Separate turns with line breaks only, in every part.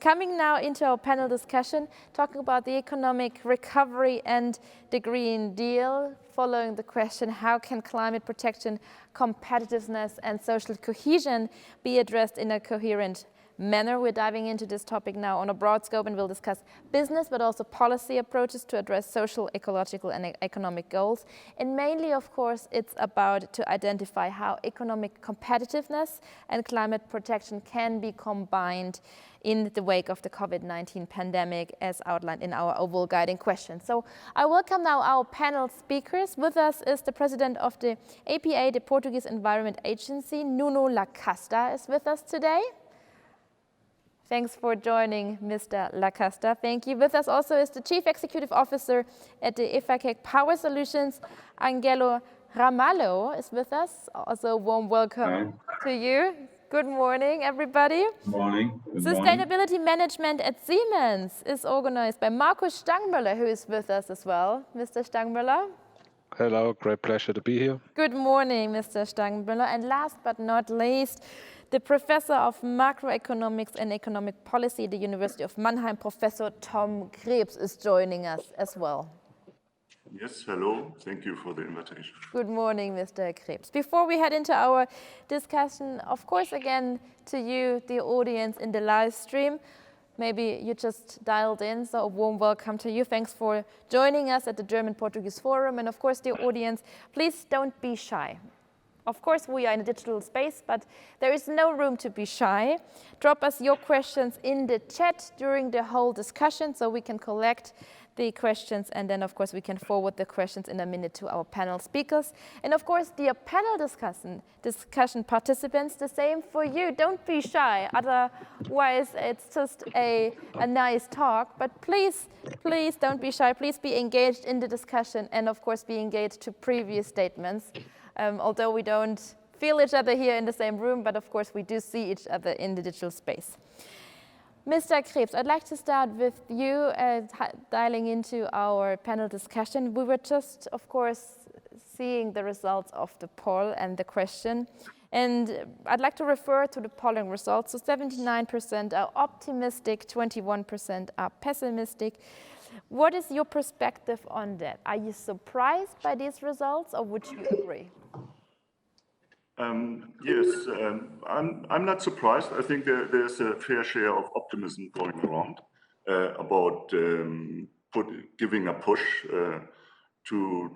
Coming now into our panel discussion, talking about the economic recovery and the Green Deal, following the question, how can climate protection, competitiveness and social cohesion be addressed in a coherent manner? We're diving into this topic now on a broad scope, and we'll discuss business but also policy approaches to address social, ecological and economic goals. And mainly, of course, it's about to identify how economic competitiveness and climate protection can be combined in the wake of the COVID-19 pandemic, as outlined in our overall guiding question. So I welcome now our panel speakers. With us is the president of the APA, the Portuguese Environment Agency, Nuno Lacasta, is with us today. Thanks for joining, Mr. Lacasta. Thank you. With us also is the Chief Executive Officer at the EFACEC Power Solutions, Angelo Ramalho, is with us. Also, a warm welcome to you. Good morning, everybody.
Good morning. Good
Sustainability
morning.
Management at Siemens is organized by Markus Stangmüller, who is with us as well. Mr. Stangmüller.
Hello, great pleasure to be here.
Good morning, Mr. Stangmüller. And last but not least, the Professor of Macroeconomics and Economic Policy at the University of Mannheim, Professor Tom Krebs, is joining us as well.
Yes, hello. Thank you for the invitation.
Good morning, Mr. Krebs. Before we head into our discussion, of course, again, to you, the audience in the live stream, maybe you just dialed in, so a warm welcome to you. Thanks for joining us at the German-Portuguese Forum. And of course, the audience, please don't be shy. Of course, we are in a digital space, but there is no room to be shy. Drop us your questions in the chat during the whole discussion so we can collect the questions, and then, of course, we can forward the questions in a minute to our panel speakers. And of course, dear panel discussion participants, the same for you. Don't be shy, otherwise it's just a nice talk. But please don't be shy. Please be engaged in the discussion, and of course, be engaged to previous statements. Although we don't feel each other here in the same room, but of course we do see each other in the digital space. Mr. Krebs, I'd like to start with you dialing into our panel discussion. We were just, of course, seeing the results of the poll and the question. And I'd like to refer to the polling results. So 79% are optimistic, 21% are pessimistic. What is your perspective on that? Are you surprised by these results, or would you agree?
Yes, I'm not surprised. I think there's a fair share of optimism going around about giving a push to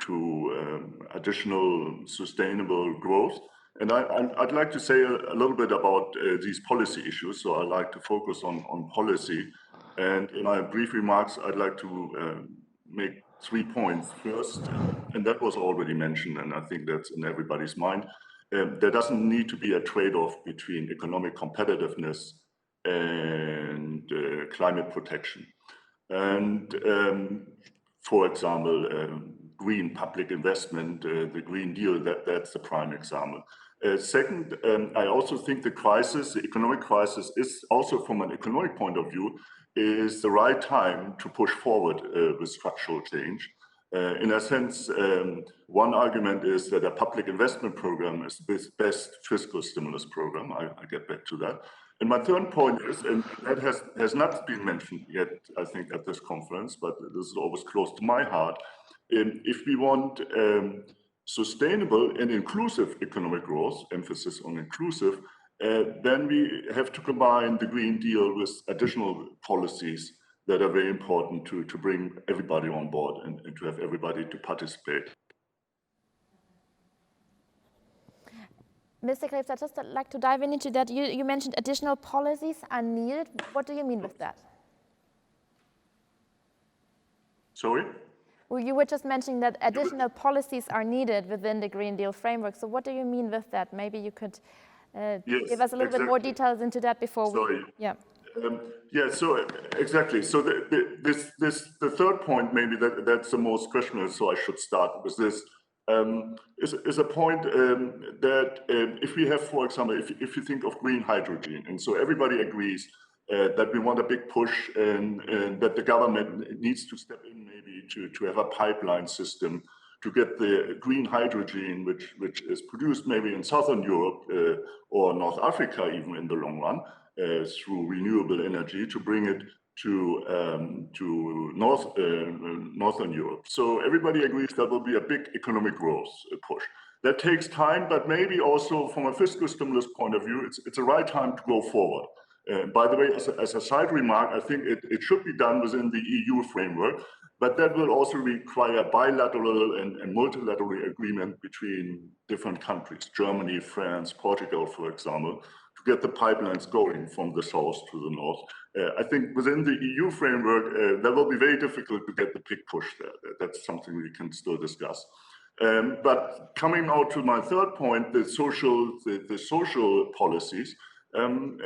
additional sustainable growth. And I'd like to say a little bit about these policy issues. So I'd like to focus on policy. And in my brief remarks, I'd like to make 3 points. First, and that was already mentioned, and I think that's in everybody's mind, there doesn't need to be a trade-off between economic competitiveness and climate protection. And for example, green public investment, the Green Deal, that's the prime example. Second, I also think the economic crisis is also, from an economic point of view, is the right time to push forward with structural change. In a sense, one argument is that a public investment program is the best fiscal stimulus program. I get back to that. And my third point is, and that has not been mentioned yet, I think, at this conference, but this is always close to my heart. If we want sustainable and inclusive economic growth, emphasis on inclusive, then we have to combine the Green Deal with additional policies that are very important to bring everybody on board and to have everybody to participate.
Mr. Krebs, I'd just like to dive into that. You mentioned additional policies are needed. What do you mean with that?
Sorry?
Well, you were just mentioning that additional policies are needed within the Green Deal framework. So what do you mean with that? Maybe you could give us a little bit more details into that before we... Yeah.
So exactly. So the third point, maybe that's the most questionable, so I should start with this, is a point that if we have, for example, if you think of green hydrogen, and so everybody agrees that we want a big push and that the government needs to step in maybe to have a pipeline system to get the green hydrogen, which is produced maybe in Southern Europe or North Africa, even in the long run, through renewable energy, to bring it to Northern Europe. So everybody agrees that will be a big economic growth push. That takes time, but maybe also from a fiscal stimulus point of view, it's the right time to go forward. By the way, as a side remark, I think it should be done within the EU framework, but that will also require bilateral and multilateral agreement between different countries, Germany, France, Portugal, for example, to get the pipelines going from the south to the north. I think within the EU framework, that will be very difficult to get the big push there. That's something we can still discuss. But coming now to my third point, the social policies. And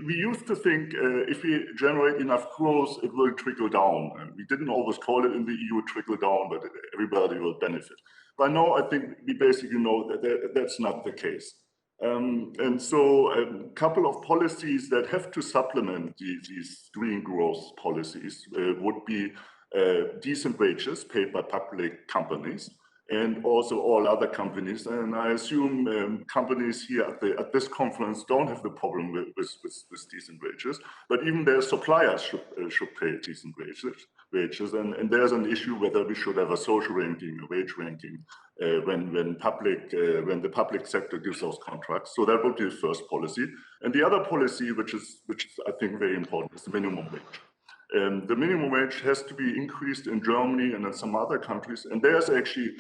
we used to think if we generate enough growth, it will trickle down. And we didn't always call it in the EU trickle down, but everybody will benefit. But now I think we basically know that that's not the case. And so a couple of policies that have to supplement these green growth policies would be decent wages paid by public companies, and also all other companies. And I assume companies here at this conference don't have the problem with decent wages, but even their suppliers should pay decent wages. And there's an issue whether we should have a social ranking, a wage ranking, when the public sector gives those contracts. So that would be the first policy. And the other policy, which is I think very important, is the minimum wage. The minimum wage has to be increased in Germany and in some other countries. And there's actually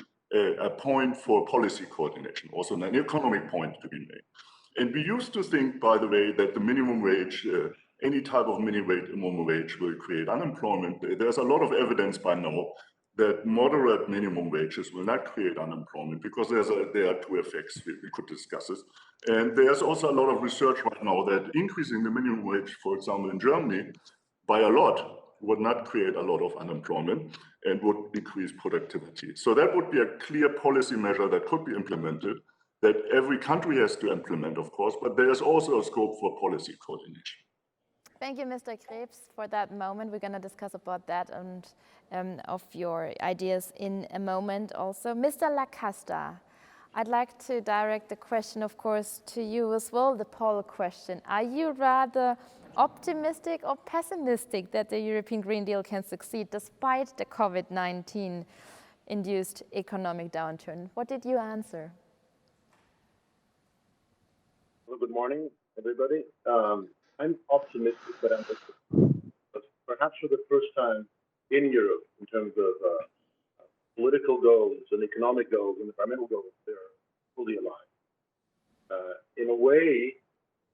a point for policy coordination, also an economic point to be made. And we used to think, by the way, that the minimum wage, any type of minimum wage will create unemployment. There's a lot of evidence by now that moderate minimum wages will not create unemployment, because there are two effects. We could discuss this. And there's also a lot of research right now that increasing the minimum wage, for example, in Germany, by a lot, would not create a lot of unemployment and would increase productivity. So that would be a clear policy measure that could be implemented, that every country has to implement, of course, but there's also a scope for policy coordination.
Thank you, Mr. Krebs, for that moment. We're going to discuss about that and of your ideas in a moment also. Mr. Lacasta, I'd like to direct the question, of course, to you as well, the poll question. Are you rather optimistic or pessimistic that the European Green Deal can succeed despite the COVID-19 induced economic downturn? What did you answer?
Well, good morning, everybody. I'm optimistic, but I'm perhaps for the first time in Europe, in terms of political goals and economic goals and environmental goals, they're fully aligned. In a way,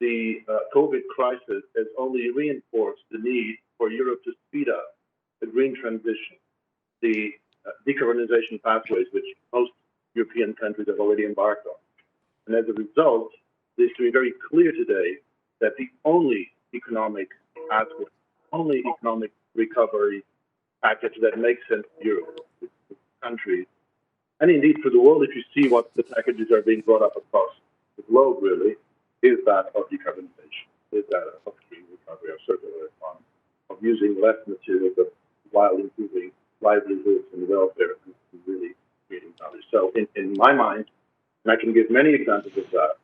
the COVID crisis has only reinforced the need for Europe to speed up the green transition, the decarbonization pathways which most European countries have already embarked on. And as a result, it's to be very clear today that the only economic pathway, only economic recovery package that makes sense to Europe, countries, and indeed for the world, if you see what the packages are being brought up across the globe, really, is that of decarbonization, is that of green recovery, of circular economy, of using less materials, but while improving livelihoods and welfare and really creating value. So in my mind, and I can give many examples of that,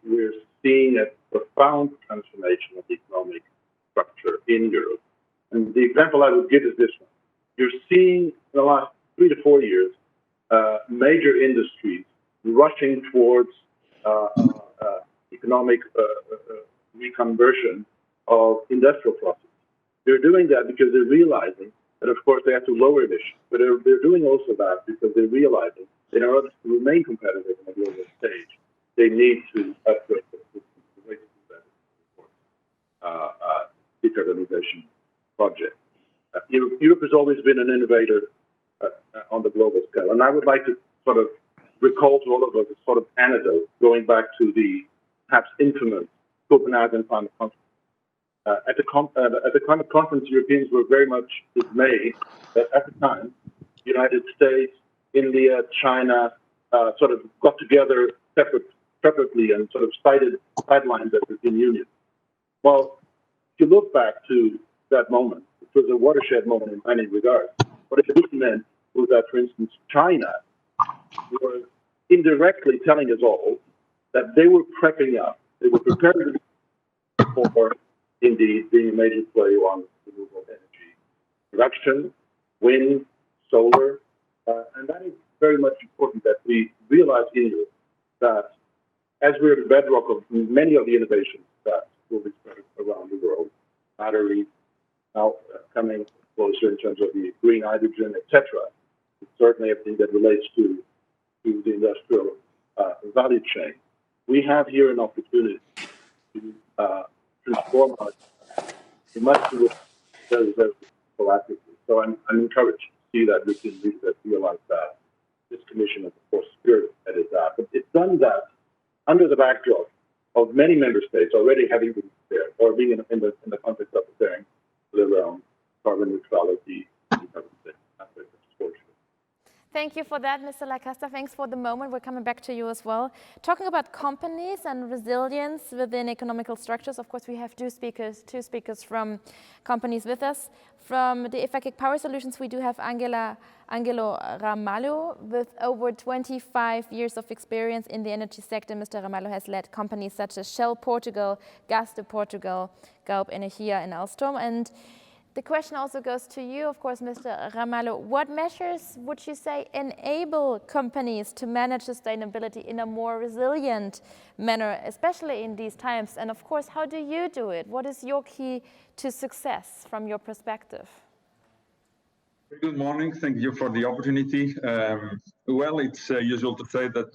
we're seeing a profound transformation of the economic structure in Europe. And the example I would give is this one. You're seeing in the last 3 to 4 years, major industries rushing towards economic reconversion of industrial processes. They're doing that because they're realizing that, of course, they have to lower emissions, but they're doing also that because they're realizing that in order to remain competitive on a global stage, they need to upgrade the system to make it better. Decarbonization project. Europe has always been an innovator on the global scale, and I would like to sort of recall to all of us a sort of anecdote going back to the perhaps infamous Copenhagen Climate Conference. At the climate conference, Europeans were very much dismayed that at the time, the United States, India, China sort of got together separately and sort of sidelined the European Union. Well, if you look back to that moment, it was a watershed moment in many regards. What it really meant was that, for instance, China was indirectly telling us all that they were prepping up, they were preparing for, indeed, being a major player on renewable energy production, wind, solar, and that is very much important that we realize in Europe that as we're the bedrock of many of the innovations that will be spread around the world, batteries now coming closer in terms of the green hydrogen, etc. Certainly everything that relates to the industrial value chain. We have here an opportunity to transform our much very, very proactively. So I'm encouraged to see that we can realize that. This commission is, of course, spearheaded that. But it's done that under the backdrop of many member states already having been prepared, or being in the context of preparing for their carbon neutrality.
Thank you for that, Mr. Lacaster. Thanks for the moment. We're coming back to you as well. Talking about companies and resilience within economical structures, of course, we have two speakers from companies with us. From the Efficac Power Solutions, we do have Angelo Ramalho with over 25 years of experience in the energy sector. Mr. Ramalho has led companies such as Shell Portugal, Gas de Portugal, Galp Energia, and Alstom. And the question also goes to you, of course, Mr. Ramalho. What measures would you say enable companies to manage sustainability in a more resilient manner, especially in these times? And of course, how do you do it? What is your key to success from your perspective?
Good morning. Thank you for the opportunity. Well, it's usual to say that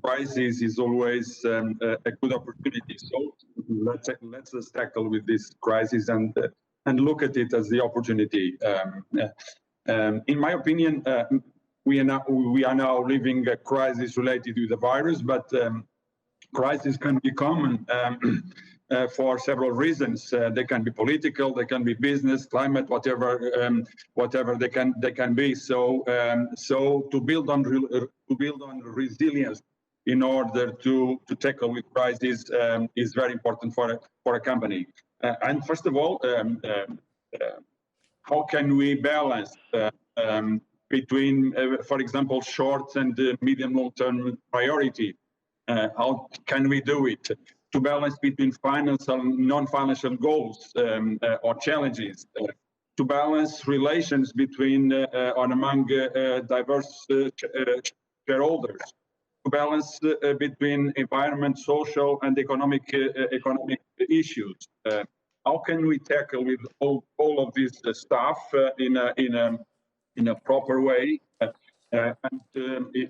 crisis is always a good opportunity. So let's tackle with this crisis and look at it as the opportunity. In my opinion, we are now living a crisis related to the virus, but crises can be common for several reasons. They can be political, they can be business, climate, whatever they can be. So to build on resilience in order to tackle with crisis is very important for a company. And first of all, how can we balance between, for example, short and medium long-term priority? How can we do it? To balance between financial and non-financial goals or challenges, to balance relations between or among diverse shareholders, to balance between environment, social, and economic issues. How can we tackle with all of this stuff in a proper way? And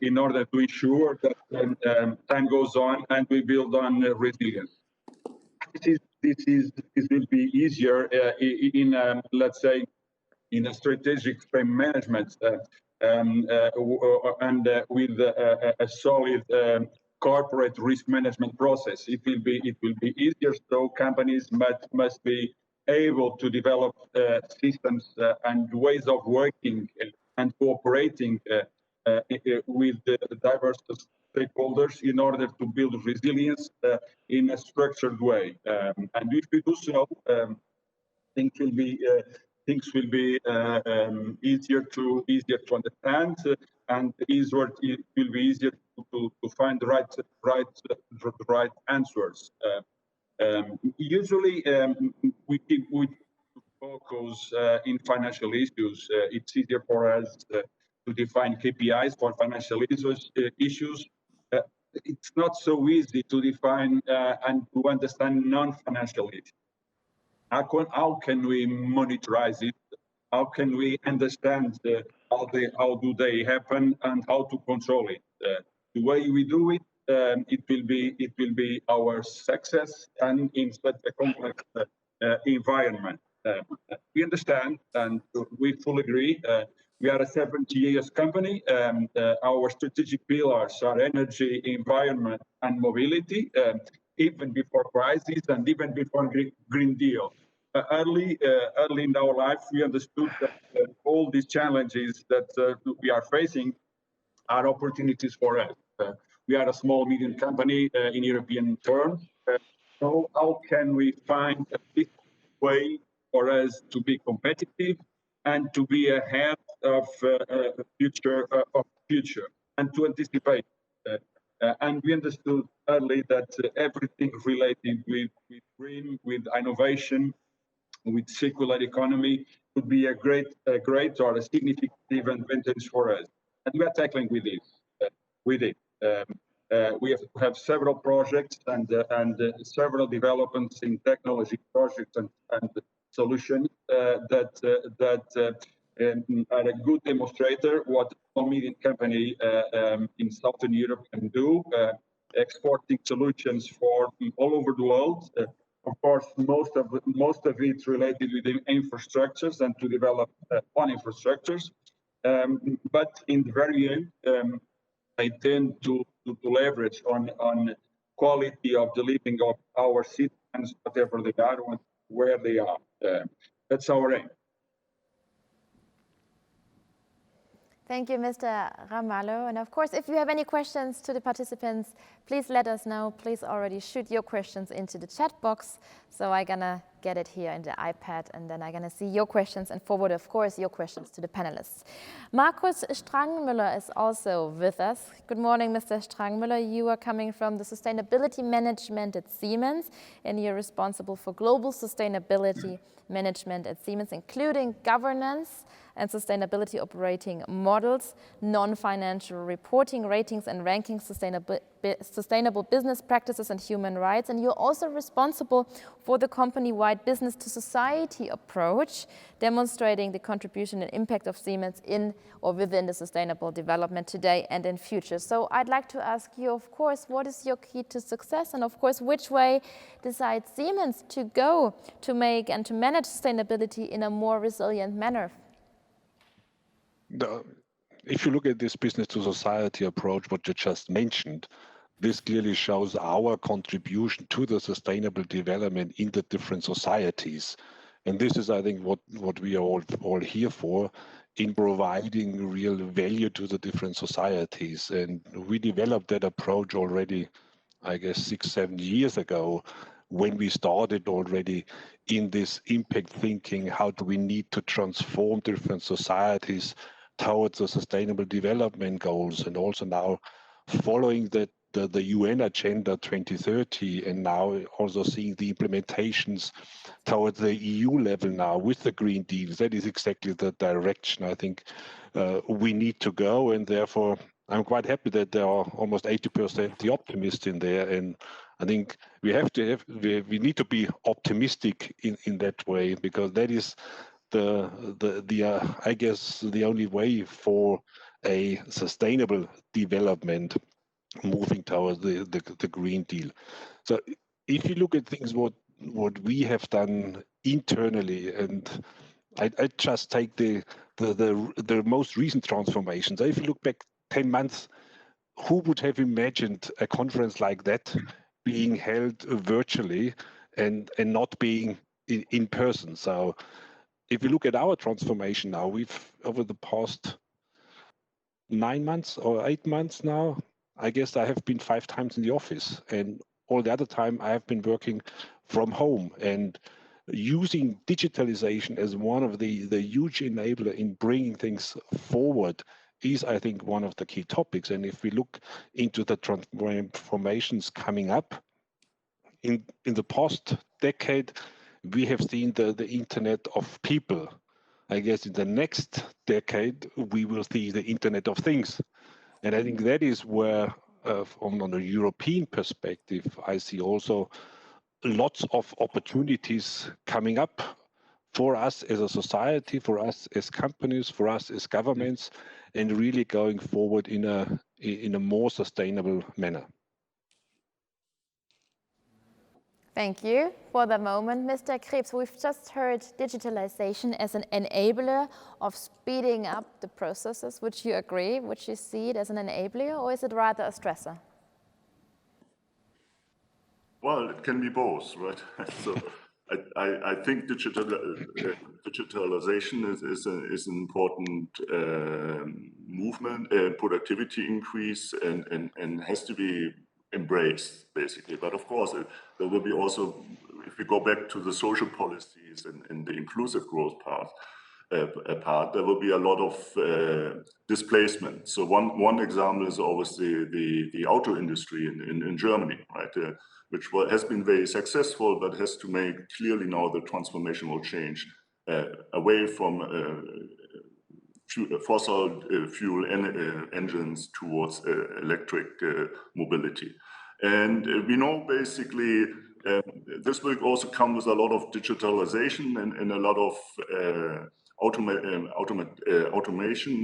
in order to ensure that time goes on and we build on resilience. This will be easier in let's say, in a strategic frame management and with a solid corporate risk management process. It will be easier. So companies must be able to develop systems and ways of working and cooperating with the diverse stakeholders in order to build resilience in a structured way. And if we do so, things will be easier to understand, and it will be easier to find the right answers. Usually, we focus in financial issues. It's easier for us to define KPIs for financial issues. It's not so easy to define and to understand non-financial issues. How can we monitorize it? How can we understand how do they happen and how to control it? The way we do it, it will be our success and in such a complex environment. We understand and we fully agree. We are a 70 years company. Our strategic pillars are energy, environment, and mobility, even before crisis and even before Green Deal. Early in our life, we understood that all these challenges that we are facing are opportunities for us. We are a small, medium company in European terms. So how can we find a way for us to be competitive and to be ahead future and to anticipate. And we understood early that everything related with green, with innovation, with circular economy would be a great or a significant advantage for us. And we are tackling with it. We have several projects and several developments in technology projects and solutions that are a good demonstrator what a medium company in Southern Europe can do, exporting solutions for all over the world. Of course, most of it related with the infrastructures and to develop on infrastructures. But in the very end, I tend to leverage on quality of the living of our citizens, whatever they are, where they are. That's our aim.
Thank you, Mr. Ramalho. And of course, if you have any questions to the participants, please let us know. Please already shoot your questions into the chat box. So I'm gonna get it here in the iPad, and then I'm gonna see your questions and forward, of course, your questions to the panelists. Markus Strangmüller is also with us. Good morning, Mr. Strangmüller. You are coming from the Sustainability Management at Siemens, and you're responsible for global sustainability management at Siemens, including governance and sustainability operating models, non-financial reporting, ratings and rankings, sustainable business practices and human rights. And you're also responsible for the company-wide business to society approach, demonstrating the contribution and impact of Siemens in or within the sustainable development today and in future. So I'd like to ask you, of course, what is your key to success? And of course, which way decides Siemens to go to make and to manage sustainability in a more resilient manner?
If you look at this business to society approach, what you just mentioned, this clearly shows our contribution to the sustainable development in the different societies. And this is, I think, what we are all here for, in providing real value to the different societies. And we developed that approach already, I guess, 6-7 years ago, when we started already in this impact thinking. How do we need to transform different societies towards the sustainable development goals, and also now following the UN Agenda 2030, and now also seeing the implementations towards the EU level now with the Green Deals. That is exactly the direction I think we need to go, and therefore I'm quite happy that there are almost 80% the optimists in there, and I think we need to be optimistic in that way, because that is I guess the only way for a sustainable development moving towards the Green Deal. So if you look at things what we have done internally, and I just take the most recent transformations. If you look back 10 months, who would have imagined a conference like that being held virtually and not being in person? So if you look at our transformation now, we've, over the past 9 months or 8 months now, I guess I have been 5 times in the office, and all the other time I have been working from home, and using digitalization as one of the huge enabler in bringing things forward is, I think, one of the key topics. And if we look into the transformations coming up in the past decade, we have seen the Internet of People. I guess in the next decade, we will see the Internet of Things. And I think that is where, on a European perspective, I see also lots of opportunities coming up for us as a society, for us as companies, for us as governments, and really going forward in a more sustainable manner.
Thank you for the moment, Mr. Krebs. We've just heard digitalization as an enabler of speeding up the processes. Would you agree? Would you see it as an enabler, or is it rather a stressor?
Well, it can be both, right? So I think digitalization is an important movement, productivity increase, and has to be embraced, basically. But of course, there will be also, if we go back to the social policies and the inclusive growth path, part, there will be a lot of displacement. So one example is always the auto industry in Germany, right? Which has been very successful, but has to make clearly now the transformational change away from fossil fuel engines towards electric mobility. And we know basically this will also come with a lot of digitalization and a lot of automation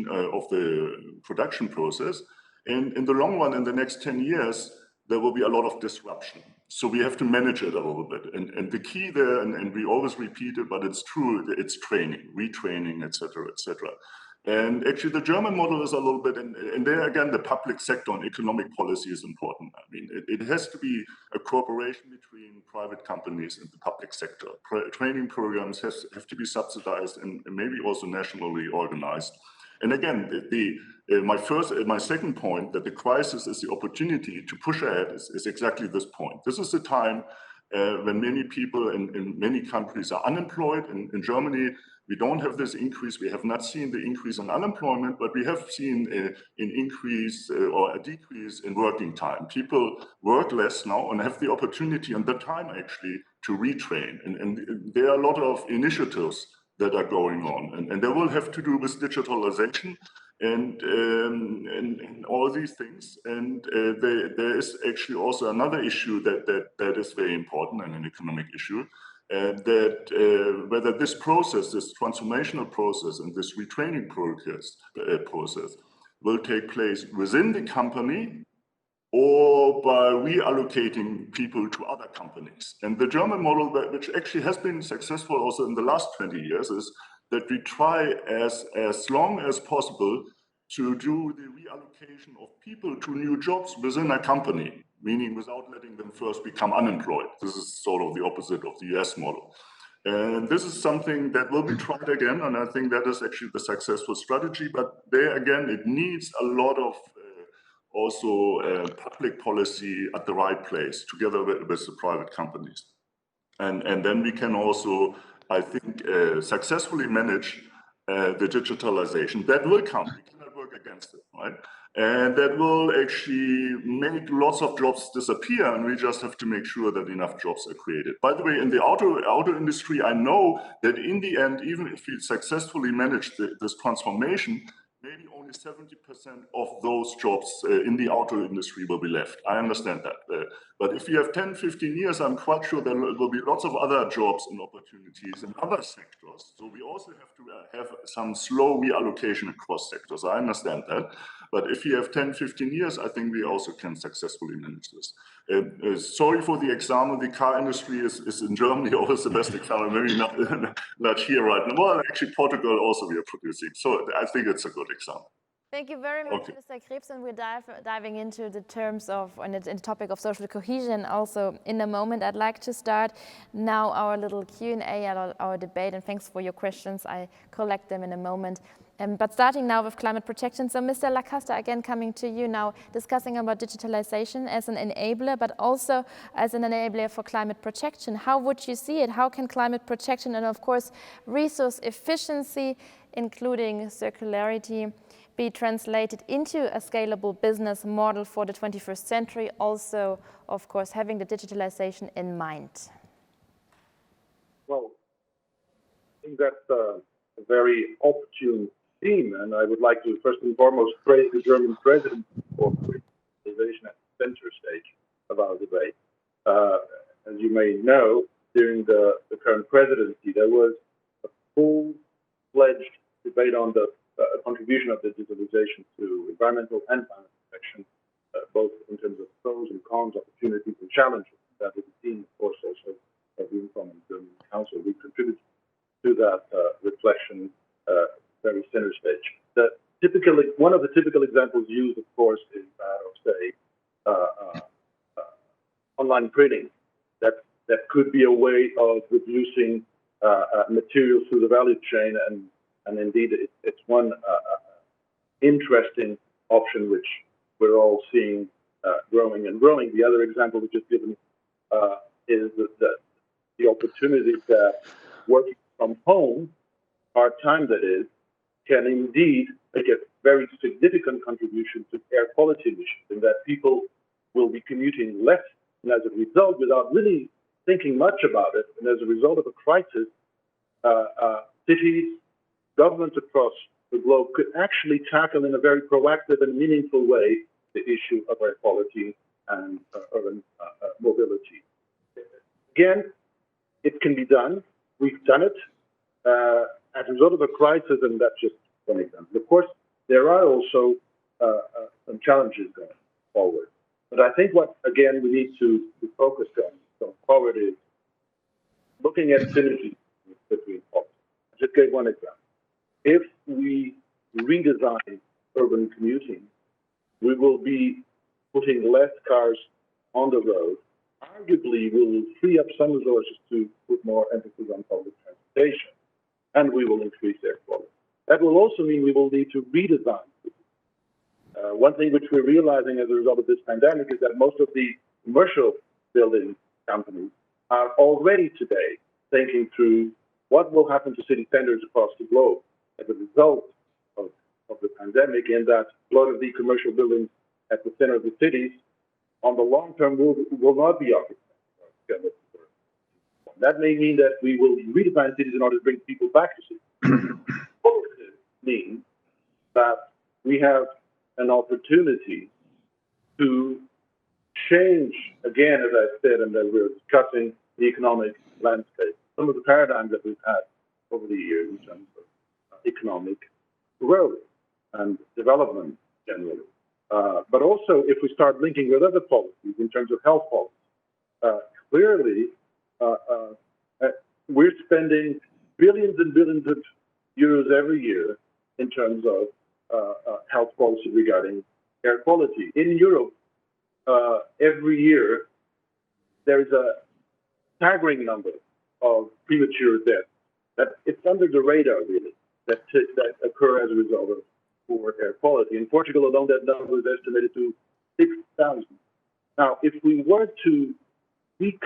of the production process. And in the long run, in the next 10 years, there will be a lot of disruption. So we have to manage it a little bit. And the key there, and we always repeat it, but it's true, it's training, retraining, et cetera, et cetera. And actually, the German model is a little bit, and there again, the public sector and economic policy is important. I mean, it has to be a cooperation between private companies and the public sector. Training programs have to be subsidized and maybe also nationally organized. And again, my second point, that the crisis is the opportunity to push ahead, is exactly this point. This is the time when many people in many countries are unemployed. In Germany, we don't have this increase. We have not seen the increase in unemployment, but we have seen an increase or a decrease in working time. People work less now and have the opportunity and the time actually to retrain. And there are a lot of initiatives that are going on, and they will have to do with digitalization and all these things. And there is actually also another issue that is very important, and an economic issue, that whether this process, this transformational process and this retraining process will take place within the company or by reallocating people to other companies. And the German model, which actually has been successful also in the last 20 years, is that we try as long as possible to do the reallocation of people to new jobs within a company, meaning without letting them first become unemployed. This is sort of the opposite of the US model. And this is something that will be tried again, and I think that is actually the successful strategy. But there again, it needs a lot of also public policy at the right place, together with the private companies. And then we can also, I think, successfully manage the digitalization. That will come. We cannot work against it, right? And that will actually make lots of jobs disappear, and we just have to make sure that enough jobs are created. By the way, in the auto industry, I know that in the end, even if we successfully manage this transformation, maybe only 70% of those jobs in the auto industry will be left. I understand that. But if you have 10, 15 years, I'm quite sure there will be lots of other jobs and opportunities in other sectors. So we also have to have some slow reallocation across sectors. I understand that. But if you have 10, 15 years, I think we also can successfully manage this. Sorry for the example. The car industry is in Germany always the best example, maybe not here right now. Well, actually, Portugal also we are producing. So I think it's a good example.
Thank you very much, okay. Mr. Krebs, and we're diving into the terms of and the topic of social cohesion also in a moment. I'd like to start now our little Q&A, our debate, and thanks for your questions. I collect them in a moment. But starting now with climate protection. So Mr. Lacosta, again coming to you now, discussing about digitalization as an enabler, but also as an enabler for climate protection. How would you see it? How can climate protection and of course resource efficiency, including circularity, be translated into a scalable business model for the 21st century, also, of course, having the digitalization in mind?
Well, I think that's a very opportune theme, and I would like to first and foremost praise the German president for digitalization at the center stage of our debate. As you may know, during the current presidency, there was a full-fledged debate on the contribution of digitalization to environmental and climate protection, both in terms of pros and cons, opportunities and challenges. That is the theme, of course, also of the incoming German Council. We contribute to that reflection very center stage. One of the typical examples used, of course, is that of, say, online printing. That could be a way of reducing materials through the value chain, and indeed it's one interesting option which we're all seeing growing and growing. The other example we just given is the opportunity that working from home part-time that is, can indeed make a very significant contribution to air quality emissions, and that people will be commuting less, and as a result, without really thinking much about it, and as a result of a crisis, cities, governments across the globe could actually tackle in a very proactive and meaningful way the issue of air quality and urban mobility. Again, it can be done. We've done it as a result of a crisis, and that's just one example. Of course, there are also some challenges going forward. But I think what, again, we need to focus on going forward is looking at synergies between policies. I just gave one example. If we redesign urban commuting, we will be putting less cars on the road. Arguably, we will free up some resources to put more emphasis on public transportation, and we will increase air quality. That will also mean we will need to redesign. One thing which we're realizing as a result of this pandemic is that most of the commercial building companies are already today thinking through what will happen to city centers across the globe as a result of the pandemic, and that a lot of the commercial buildings at the center of the cities on the long term will not be occupied. That may mean that we will redesign cities in order to bring people back to cities. Positive means that we have an opportunity to change, again, as I said, and that we're discussing the economic landscape, some of the paradigms that we've had over the years in terms of economic growth and development generally. But also, if we start linking with other policies in terms of health policy, clearly we're spending billions and billions of euros every year in terms of health policy regarding air quality. In Europe, every year, there's a staggering number of premature deaths that it's under the radar, really, that occur as a result of poor air quality. In Portugal alone, that number is estimated to 6,000. Now, if we were to tweak,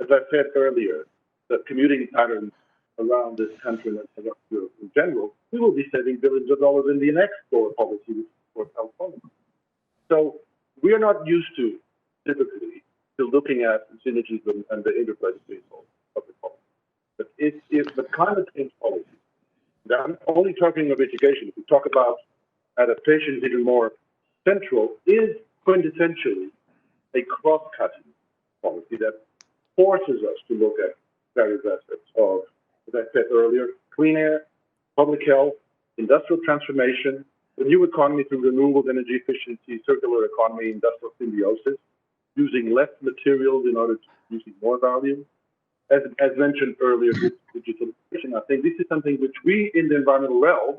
as I said earlier, the commuting patterns around this country and around Europe in general, we will be saving billions of dollars in the next core policy for health policy. So we are not used to, typically, to looking at synergies and the interplay between public policy. But if the climate change policy, I'm only talking of education, if we talk about adaptation even more central, is quintessentially a cross-cutting policy that forces us to look at various aspects of, as I said earlier, clean air, public health, industrial transformation, the new economy through renewables, energy efficiency, circular economy, industrial symbiosis, using less materials in order to using more value. As mentioned earlier, digitalisation, I think this is something which we in the environmental realm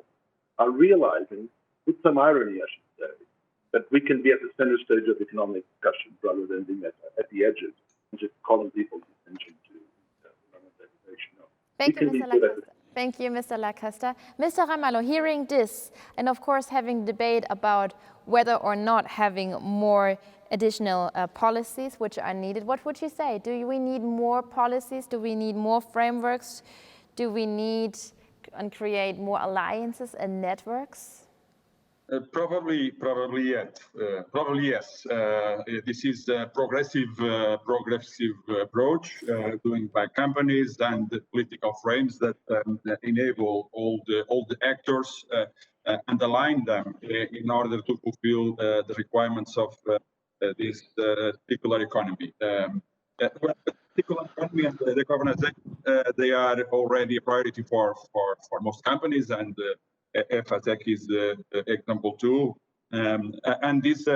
are realizing, with some irony, I should say, that we can be at the center stage of economic discussion rather than being at the edges and just calling people's attention to environmental degradation. No.
Thank you, Mr. Lacosta. Thank you, Mr. Lacosta. Mr. Ramalho, hearing this, and of course having debate about whether or not having more additional policies which are needed, what would you say? Do we need more policies? Do we need more frameworks? Do we need and create more alliances and networks?
Probably yes. This is a progressive approach doing by companies and the political frames that enable all the actors and align them in order to fulfill the requirements of this circular economy. Well, the circular economy and the decarbonization, they are already a priority for most companies, and FATEC is example too. And these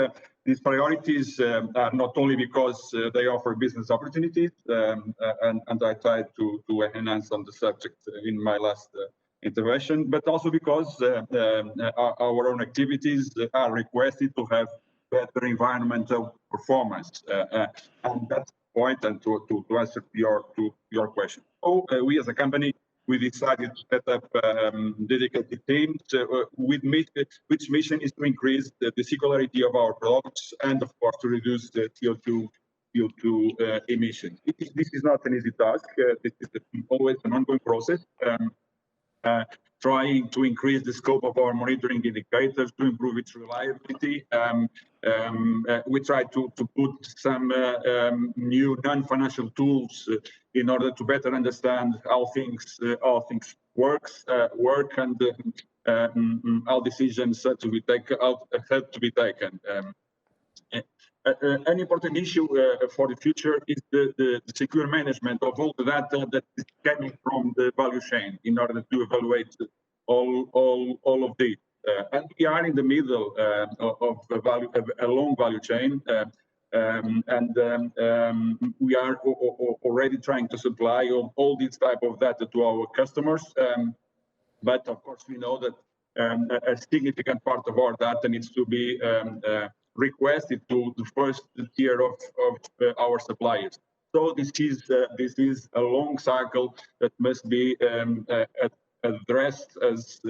priorities are not only because they offer business opportunities, and I tried to enhance on the subject in my last intervention, but also because our own activities are requested to have better environmental performance. And that's the point, and to answer your question. So we as a company, we decided to set up dedicated teams which mission is to increase the circularity of our products and, of course, to reduce the CO2 emissions. This is not an easy task. This is always an ongoing process. trying to increase the scope of our monitoring indicators to improve its reliability. We try to put some new non-financial tools in order to better understand how things work and how decisions have to be taken. An important issue for the future is the secure management of all the data that is coming from the value chain in order to evaluate all of this. And we are in the middle of a long value chain, we are already trying to supply all this type of data to our customers. But of course, we know that a significant part of our data needs to be requested to the first tier of our suppliers. So this is a long cycle that must be addressed as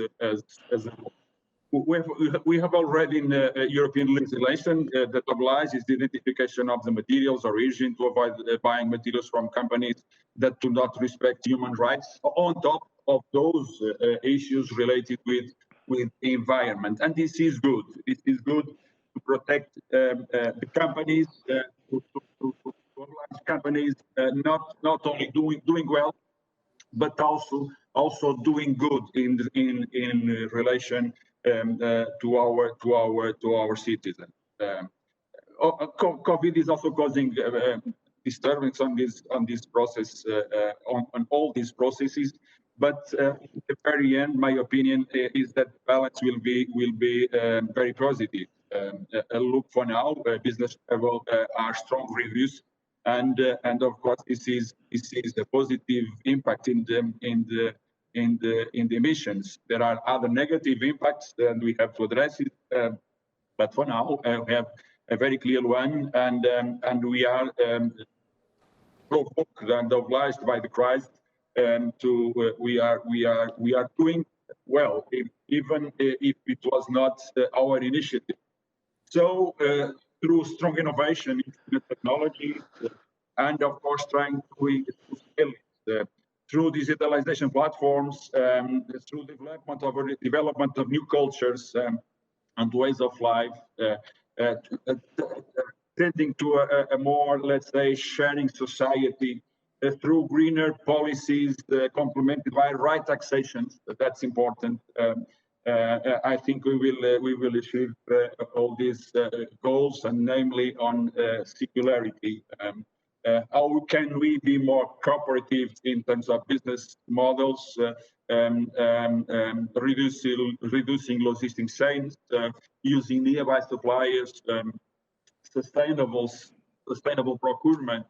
we have already in European legislation that obliges the identification of the materials origin to avoid buying materials from companies that do not respect human rights, on top of those issues related with the environment. And this is good. This is good to protect the companies, to oblige companies not only doing well, but also doing good in relation to our citizens. COVID is also causing disturbance on this process, on all these processes. But at the very end, my opinion is that balance will be very positive. Look for now, business level are strong reviews, and of course this is a positive impact in the emissions. There are other negative impacts and we have to address it, but for now we have a very clear one, and we are provoked and obliged by the crisis we are doing well, even if it was not our initiative. So through strong innovation in technology, and of course trying to scale it, through digitalization platforms, through development of new cultures and ways of life, tending to a more, let's say, sharing society, through greener policies complemented by right taxations. That's important. I think we will achieve all these goals, and namely on circularity. How can we be more cooperative in terms of business models, reducing logistics chains, using nearby suppliers, sustainable procurement,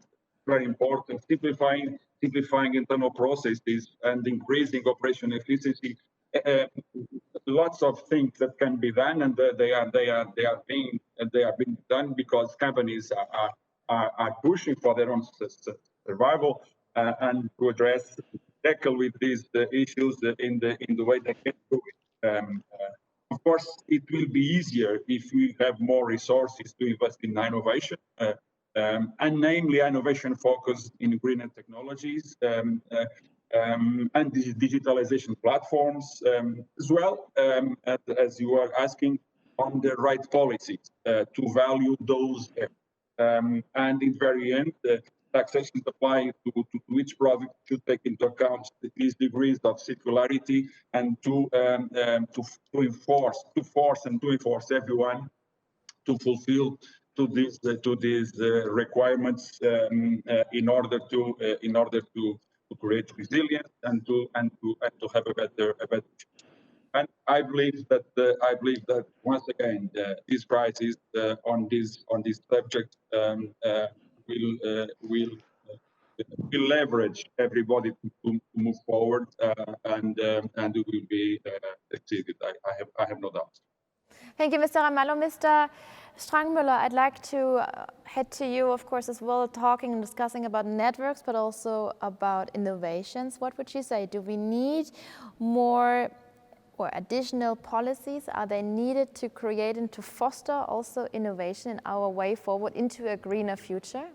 very important, simplifying internal processes and increasing operational efficiency. Lots of things that can be done, and they are being done because companies are pushing for their own survival and to tackle with these issues in the way they can do it. Of course, it will be easier if we have more resources to invest in innovation, and namely innovation focused in greener technologies and digitalization platforms as well, as you are asking, on the right policies to value those. And in very end, taxation applied to each product should take into account these degrees of circularity, and to enforce everyone to fulfill to these requirements in order to create resilience and to have a better. And I believe that once again this crisis on this subject will leverage everybody to move forward, and it will be succeeded. I have no doubt.
Thank you, Mr. Ramalho. Mr. Strangmüller, I'd like to head to you, of course, as well, talking and discussing about networks, but also about innovations. What would you say? Do we need more or additional policies? Are they needed to create and to foster also innovation in our way forward into a greener future?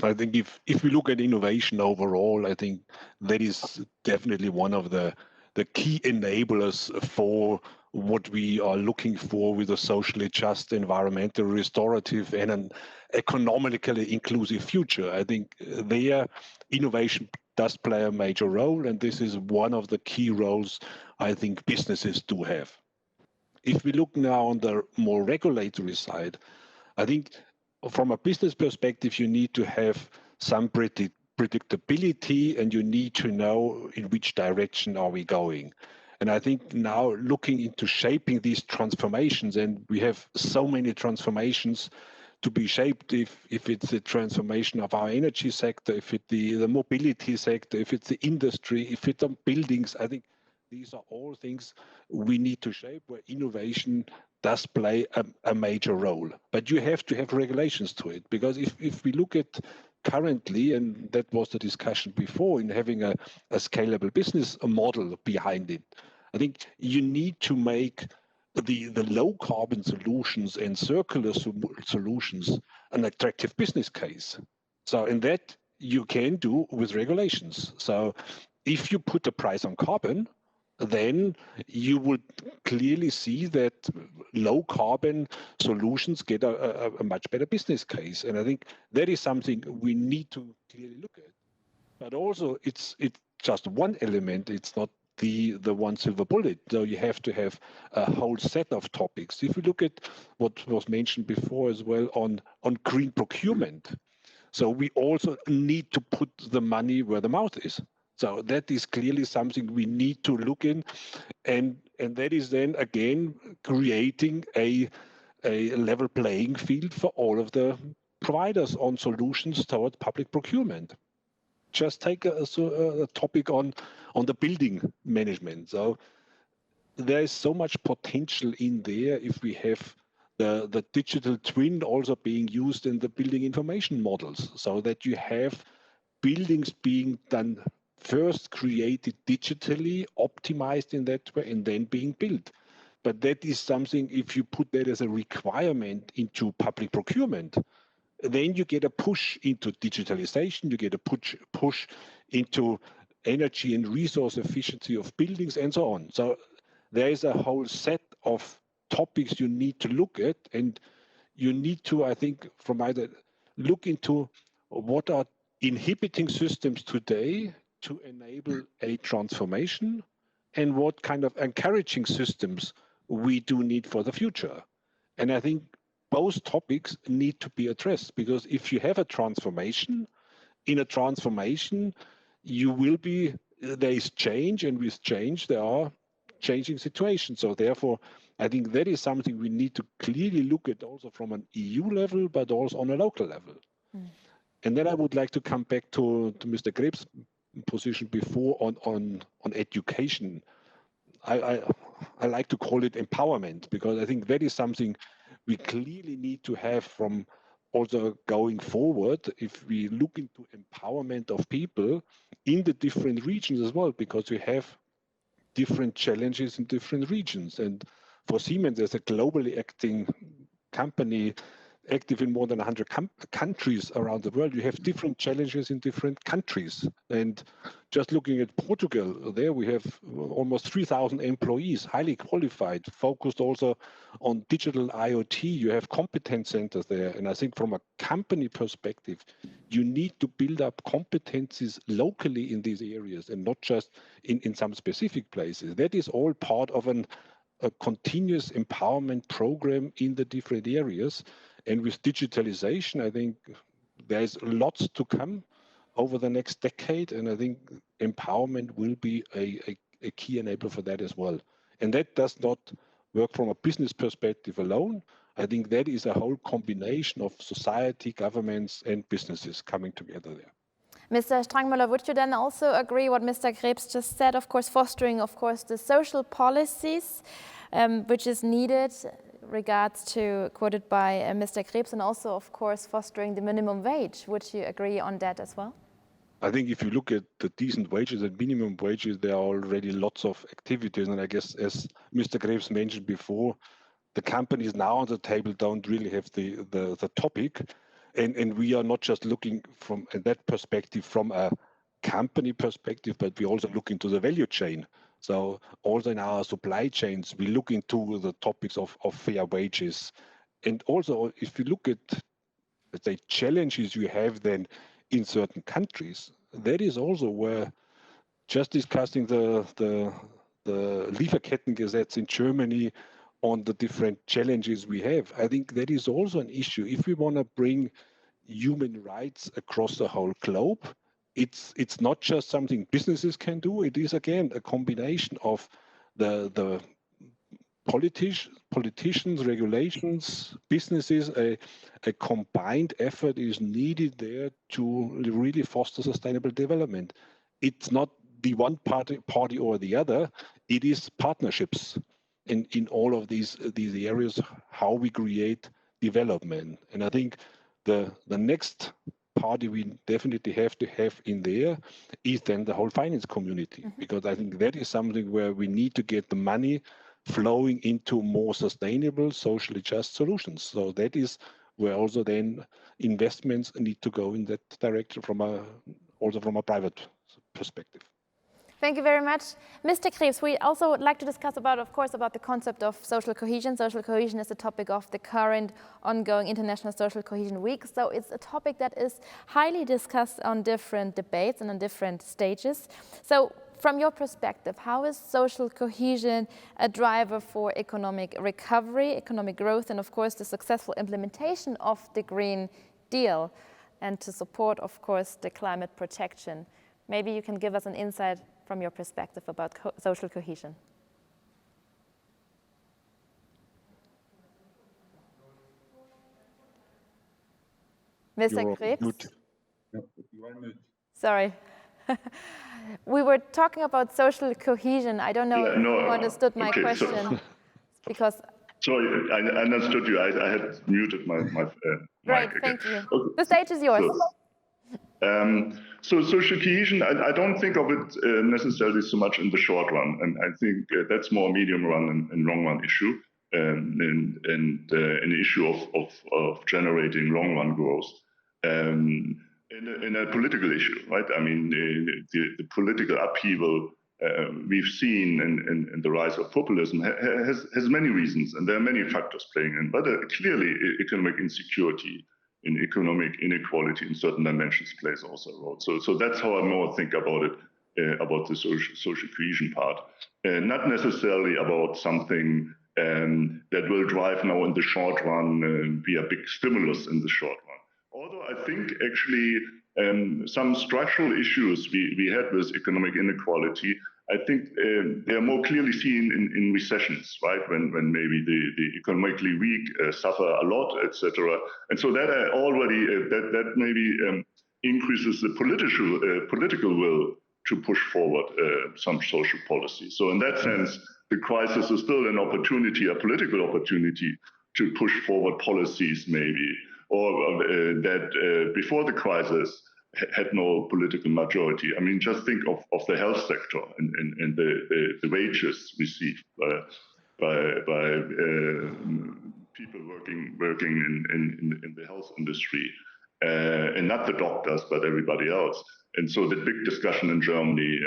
I think if we look at innovation overall, I think that is definitely one of the key enablers for what we are looking for with a socially just, environmental, restorative, and an economically inclusive future. I think there innovation does play a major role, and this is one of the key roles I think businesses do have. If we look now on the more regulatory side, I think from a business perspective, you need to have some predictability, and you need to know in which direction are we going. And I think now looking into shaping these transformations, and we have so many transformations to be shaped, if it's the transformation of our energy sector, if it's the mobility sector, if it's the industry, if it's on buildings, I think these are all things we need to shape where innovation does play a major role. But you have to have regulations to it, because if we look at currently, and that was the discussion before, in having a scalable business model behind it, I think you need to make the low carbon solutions and circular solutions an attractive business case. So in that you can do with regulations. So if you put a price on carbon, then you would clearly see that low carbon solutions get a much better business case. And I think that is something we need to clearly look at. But also it's just one element. It's not the one silver bullet. So you have to have a whole set of topics. If you look at what was mentioned before as well on green procurement, so we also need to put the money where the mouth is. So that is clearly something we need to look in, and that is then again creating a level playing field for all of the providers on solutions towards public procurement. Just take a topic on the building management. So there is so much potential in there if we have the digital twin also being used in the building information models, so that you have buildings being done first created digitally, optimized in that way, and then being built. But that is something, if you put that as a requirement into public procurement, then you get a push into digitalization, you get a push into energy and resource efficiency of buildings and so on. So there is a whole set of topics you need to look at, and you need to, I think, from either look into what are inhibiting systems today to enable a transformation, and what kind of encouraging systems we do need for the future. And I think both topics need to be addressed, because if you have a transformation, in a transformation, there is change, and with change, there are changing situations. So therefore, I think that is something we need to clearly look at also from an EU level, but also on a local level. And then I would like to come back to Mr. Krebs' position before on education. I like to call it empowerment, because I think that is something we clearly need to have from also going forward if we look into empowerment of people in the different regions as well, because we have different challenges in different regions. And for Siemens, as a globally acting company, active in more than 100 countries around the world, you have different challenges in different countries. And just looking at Portugal, there we have almost 3,000 employees, highly qualified, focused also on digital IoT. You have competence centers there. And I think from a company perspective, you need to build up competencies locally in these areas and not just in some specific places. That is all part of a continuous empowerment program in the different areas. And with digitalization, I think there's lots to come over the next decade. And I think empowerment will be a key enabler for that as well. And that does not work from a business perspective alone. I think that is a whole combination of society, governments, and businesses coming together there.
Mr. Strangmüller, would you then also agree what Mr. Krebs just said? Of course, fostering, of course, the social policies, which is needed, regards to quoted by Mr. Krebs, and also, of course, fostering the minimum wage. Would you agree on that as well?
I think if you look at the decent wages and minimum wages, there are already lots of activities. And I guess, as Mr. Krebs mentioned before, the companies now on the table don't really have the topic. and we are not just looking from that perspective from a company perspective, but we also look into the value chain. So also in our supply chains, we look into the topics of fair wages. And also, if you look at, let's say, challenges you have then in certain countries, that is also where just discussing the Lieferkettengesetz in Germany on the different challenges we have, I think that is also an issue. If we want to bring human rights across the whole globe, it's not just something businesses can do. It is, again, a combination of the politicians, regulations, businesses. A combined effort is needed there to really foster sustainable development. It's not the one party or the other. It is partnerships in all of these areas, how we create development. And I think the next party we definitely have to have in there is then the whole finance community, because I think that is something where we need to get the money flowing into more sustainable, socially just solutions. So that is where also then investments need to go in that direction also from a private perspective.
Thank you very much. Mr. Krebs, we also would like to discuss of course, about the concept of social cohesion. Social cohesion is the topic of the current ongoing International Social Cohesion Week. So it's a topic that is highly discussed on different debates and on different stages. So from your perspective, how is social cohesion a driver for economic recovery, economic growth, and of course the successful implementation of the Green Deal, and to support, of course, the climate protection? Maybe you can give us an insight from your perspective about social cohesion. Mr. Krebs? Sorry. We were talking about social cohesion. I don't know if you understood my question. Because
sorry, I understood you. I had muted my mic.
Great, thank you. Okay. The stage is yours.
So social cohesion, I don't think of it necessarily so much in the short run, and I think that's more medium run and long run issue, and an issue of generating long run growth, in a political issue, right? I mean, the political upheaval we've seen in the rise of populism has many reasons, and there are many factors playing in, but clearly economic insecurity in economic inequality in certain dimensions plays also a role. So that's how I more think about it, about the social cohesion part, not necessarily about something that will drive now in the short run, be a big stimulus in the short run. Although I think actually some structural issues we had with economic inequality, I think they are more clearly seen in recessions, right? When maybe the economically weak suffer a lot, etc. And so that already that maybe increases the political will to push forward some social policy. So in that sense, the crisis is still an opportunity, a political opportunity to push forward policies maybe, or that before the crisis had no political majority. I mean, just think of the health sector and the wages received by people working in the health industry, and not the doctors, but everybody else. And so the big discussion in Germany,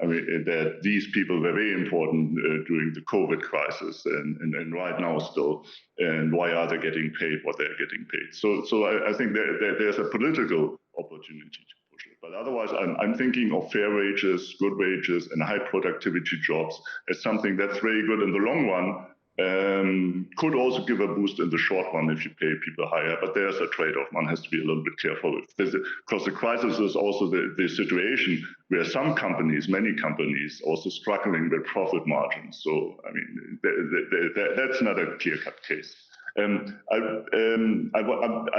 I mean, that these people were very important during the COVID crisis, and right now still, and why are they getting paid what they're getting paid? So I think there's a political opportunity to push it. But otherwise, I'm thinking of fair wages, good wages, and high productivity jobs as something that's very good in the long run. Could also give a boost in the short run if you pay people higher, but there's a trade-off. One has to be a little bit careful because the crisis is also the situation where some companies, many companies, also struggling with profit margins. So I mean, that's not a clear-cut case. I'd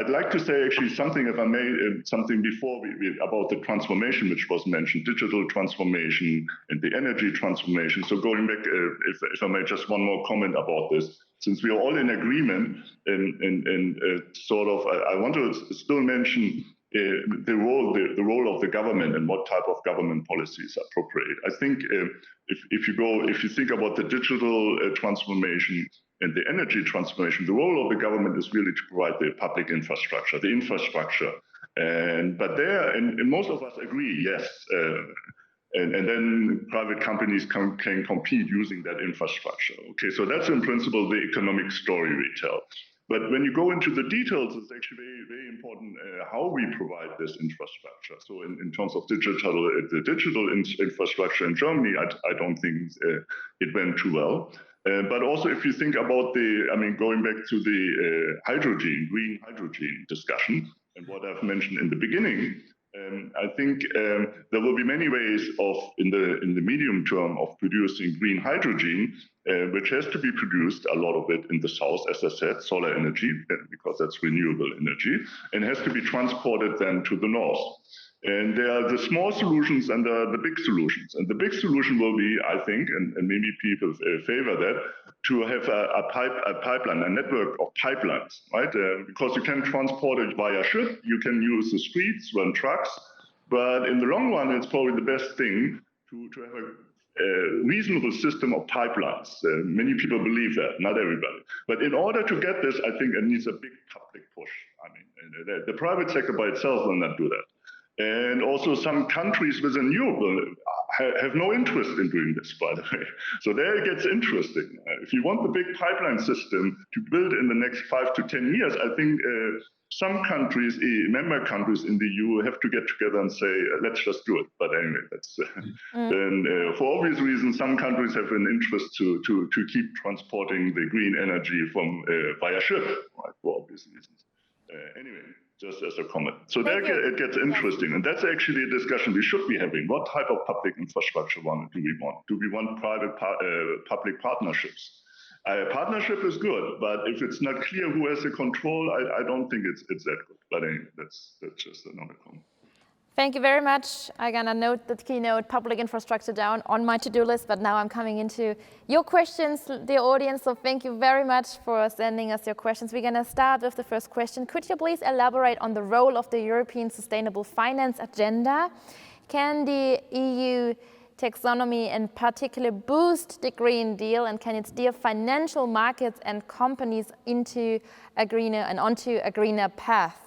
like to say actually something, if I may, something before about the transformation which was mentioned, digital transformation and the energy transformation. So going back, if I may, just one more comment about this, since we are all in agreement, and sort of, I want to still mention the role of the government and what type of government policies are appropriate. I think if you think about the digital transformation, and the energy transformation, the role of the government is really to provide the public infrastructure, the infrastructure. But there, and most of us agree, yes. And then private companies can compete using that infrastructure. Okay, so that's in principle the economic story we tell. But when you go into the details, it's actually very, very important how we provide this infrastructure. So in terms of the digital infrastructure in Germany, I don't think it went too well. But also if you think about going back to the green hydrogen discussion, and what I've mentioned in the beginning, I think there will be many ways of, in the medium term, of producing green hydrogen, which has to be produced, a lot of it in the south, as I said, solar energy, because that's renewable energy, and has to be transported then to the north. And there are the small solutions and the big solutions. And the big solution will be, I think, and maybe people favor that, to have a pipeline, a network of pipelines, right? Because you can transport it via ship, you can use the streets, run trucks, but in the long run, it's probably the best thing to have a reasonable system of pipelines. Many people believe that, not everybody. But in order to get this, I think it needs a big public push. I mean, the private sector by itself will not do that. And also some countries within Europe have no interest in doing this, by the way. So there it gets interesting. If you want the big pipeline system to build in the next 5 to 10 years, I think some countries, member countries in the EU, have to get together and say, let's just do it. But anyway, that's then for obvious reasons, some countries have an interest to keep transporting the green energy from via ship, right, for obvious reasons. Anyway, just as a comment. So there it gets interesting. And that's actually a discussion we should be having. What type of public infrastructure do we want? Do we want private public partnerships? A partnership is good, but if it's not clear who has the control, I don't think it's that good. But anyway, that's just another comment.
Thank you very much. I'm going to note the keynote public infrastructure down on my to-do list, but now I'm coming into your questions, dear audience, so thank you very much for sending us your questions. We're going to start with the first question. Could you please elaborate on the role of the European Sustainable Finance Agenda? Can the EU taxonomy in particular boost the Green Deal, and can it steer financial markets and companies into a greener and onto a greener path?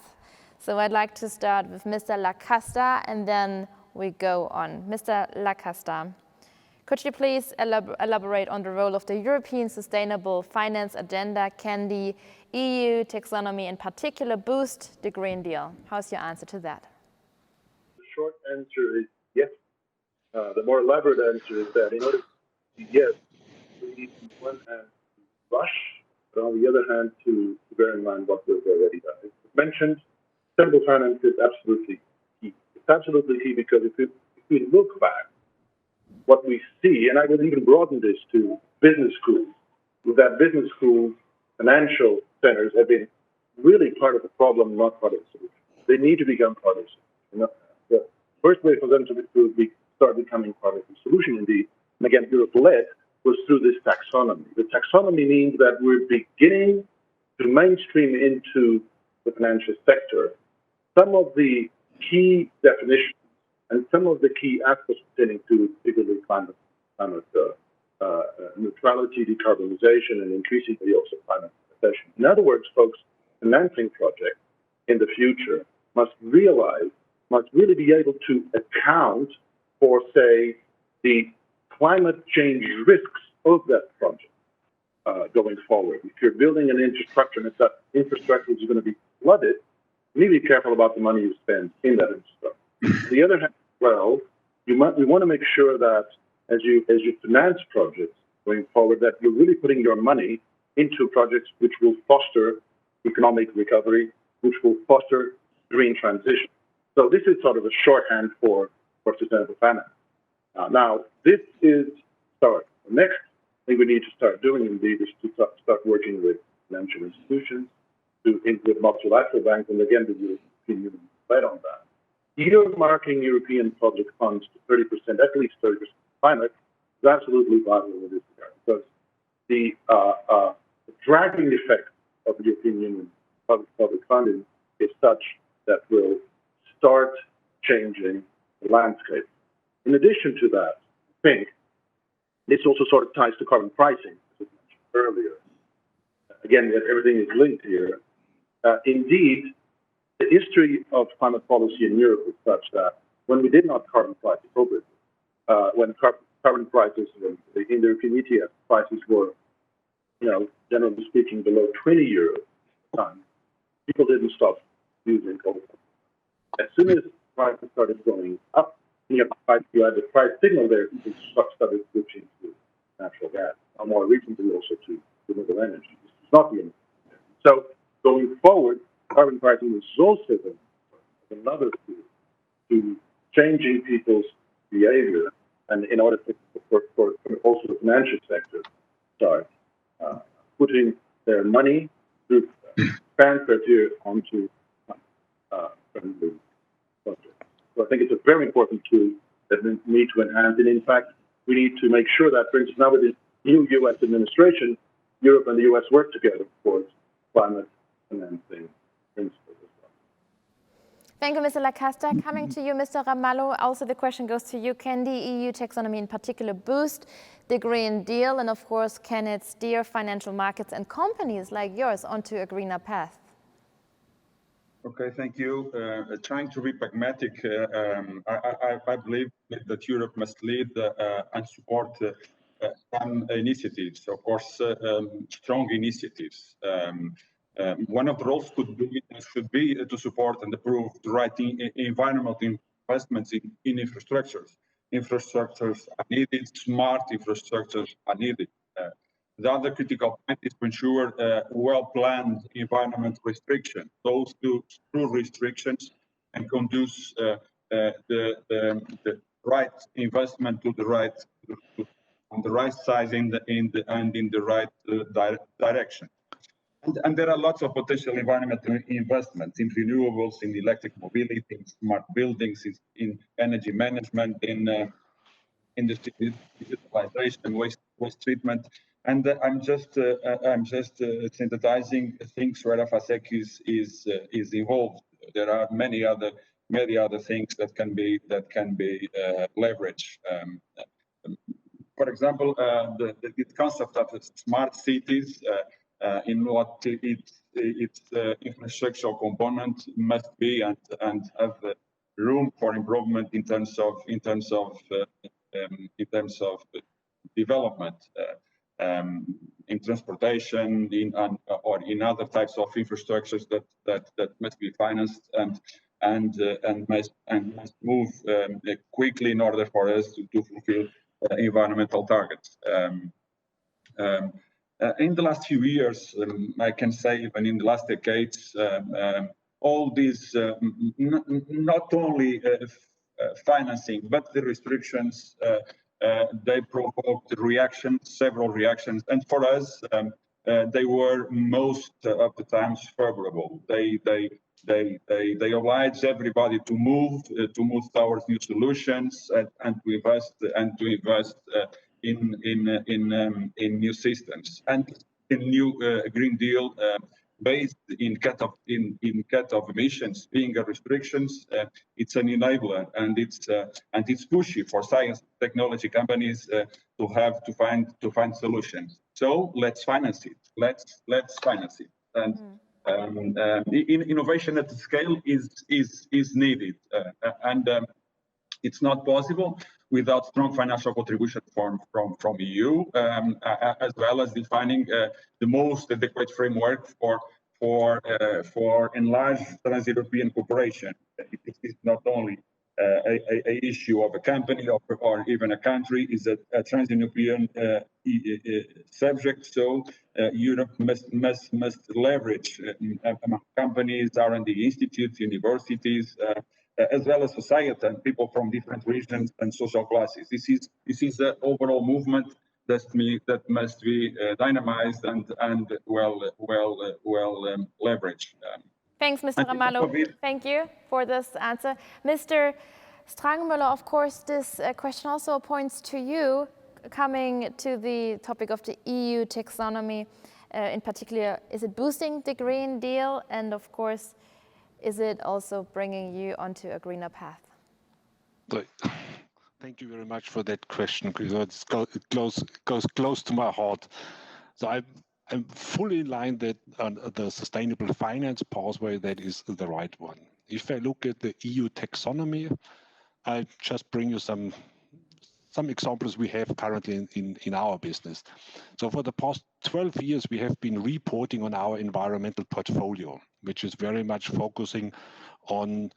So I'd like to start with Mr. Lacaster, and then we go on. Mr. Lacaster, could you please elaborate on the role of the European Sustainable Finance Agenda? Can the EU taxonomy in particular boost the Green Deal? How's your answer to that?
The short answer is yes. The more elaborate answer is that in order to say yes, we need on one hand to rush, but on the other hand to bear in mind what we've already done. As mentioned, sustainable finance is absolutely key. It's absolutely key because if we look back, what we see, and I would even broaden this to business schools, with that business school financial centers have been really part of the problem, not part of the solution. They need to become part of the solution. The first way for them to start becoming part of the solution, indeed, and again, Europe led, was through this taxonomy. The taxonomy means that we're beginning to mainstream into the financial sector some of the key definitions and some of the key aspects pertaining to particularly climate neutrality, decarbonization, and increasingly also climate adaptation. In other words, folks, financing projects in the future must really be able to account for, say, the climate change risks of that project going forward. If you're building an infrastructure and if that infrastructure is going to be flooded, you need to be careful about the money you spend in that infrastructure. On the other hand, well, we want to make sure that as you finance projects going forward, that you're really putting your money into projects which will foster economic recovery, which will foster green transition. So this is sort of a shorthand for sustainable finance. Now, this is the next thing we need to start doing, indeed, is to start working with financial institutions, with multilateral banks, and again, the European Union right on that. Earmarking European public funds to 30%, at least 30% climate, is absolutely vital in this regard, because the dragging effect of the European Union public funding is such that will start changing the landscape. In addition to that, I think this also sort of ties to carbon pricing, as I mentioned earlier. again, everything is linked here. Indeed, the history of climate policy in Europe is such that when we did not carbon price appropriately, when carbon prices in the European ETF prices were, generally speaking, below 20 euros a ton, people didn't stop using coal. As soon as prices started going up, you had the price signal there, people started switching to natural gas, and more recently also to renewable energy. This is not the end. So going forward, carbon pricing is also another tool to changing people's behavior, and in order for also the financial sector start putting their money through transfer here onto friendly projects. So I think it's a very important tool that we need to enhance, and in fact, we need to make sure that, for instance, now with the new U.S. administration, Europe and the U.S. work together towards climate financing principles as well.
Thank you, Mr. Lacaster. Coming to you, Mr. Ramalho, also the question goes to you. Can the EU taxonomy in particular boost the Green Deal? And of course, can it steer financial markets and companies like yours onto a greener path?
Okay, thank you. Trying to be pragmatic, I believe that Europe must lead and support some initiatives, of course, strong initiatives. One of the roles should be to support and approve the right environmental investments in infrastructures. Infrastructures are needed, smart infrastructures are needed. The other critical point is to ensure well-planned environment restriction. Those two restrictions and conduce the right investment to the right on the right side and in the right direction. And there are lots of potential environmental investments in renewables, in electric mobility, in smart buildings, in energy management, in digitalisation, waste treatment. And I'm just synthesizing things where FASEC is involved. There are many other things that can be leveraged. For example, the concept of smart cities in what its infrastructural component must be and have room for improvement in terms of development, in transportation, or in other types of infrastructures that must be financed and must move quickly in order for us to fulfill environmental targets. In the last few years, I can say even in the last decades, all these not only financing, but the restrictions, they provoked several reactions, and for us, they were most of the times favorable. They obliged everybody to move towards new solutions and to invest in new systems and in new Green Deal. Based in cut of emissions being a restrictions, it's an enabler, and it's pushy for science technology companies to find solutions. So let's finance it. Let's finance it. And innovation at the scale is needed, and it's not possible without strong financial contribution from EU, as well as defining the most adequate framework for enlarged trans-European cooperation. It is not only a issue of a company or even a country, is a trans-European subject. So Europe must leverage among companies, R&D institutes, universities, as well as society and people from different regions and social classes. This is an overall movement that must be dynamized and well leveraged.
Thanks, Mr. Ramalho. Thank you for this answer. Mr. Strangmüller, of course, this question also points to you, coming to the topic of the EU taxonomy. In particular, is it boosting the Green Deal? And of course, is it also bringing you onto a greener path?
Thank you very much for that question, because it goes close to my heart. So I'm fully in line that the sustainable finance pathway, that is the right one. If I look at the EU taxonomy, I just bring you some examples we have currently in our business. So for the past 12 years, we have been reporting on our environmental portfolio, which is very much focusing on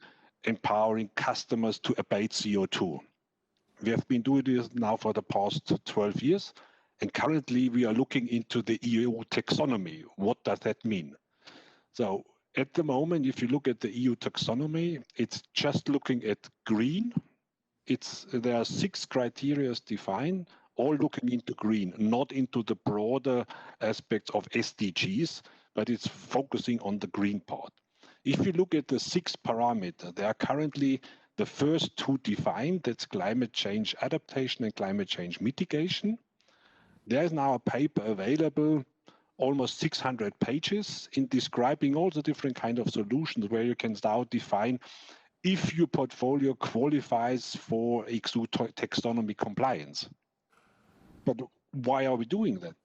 empowering customers to abate CO2. We have been doing this now for the past 12 years. And currently, we are looking into the EU taxonomy. What does that mean? So at the moment, if you look at the EU taxonomy, it's just looking at green. There are 6 criteria defined, all looking into green, not into the broader aspects of SDGs, but it's focusing on the green part. If you look at the 6 parameters, there are currently the first 2 defined, that's climate change adaptation and climate change mitigation. There is now a paper available, almost 600 pages, in describing all the different kind of solutions where you can now define if your portfolio qualifies for EU taxonomy compliance. But why are we doing that?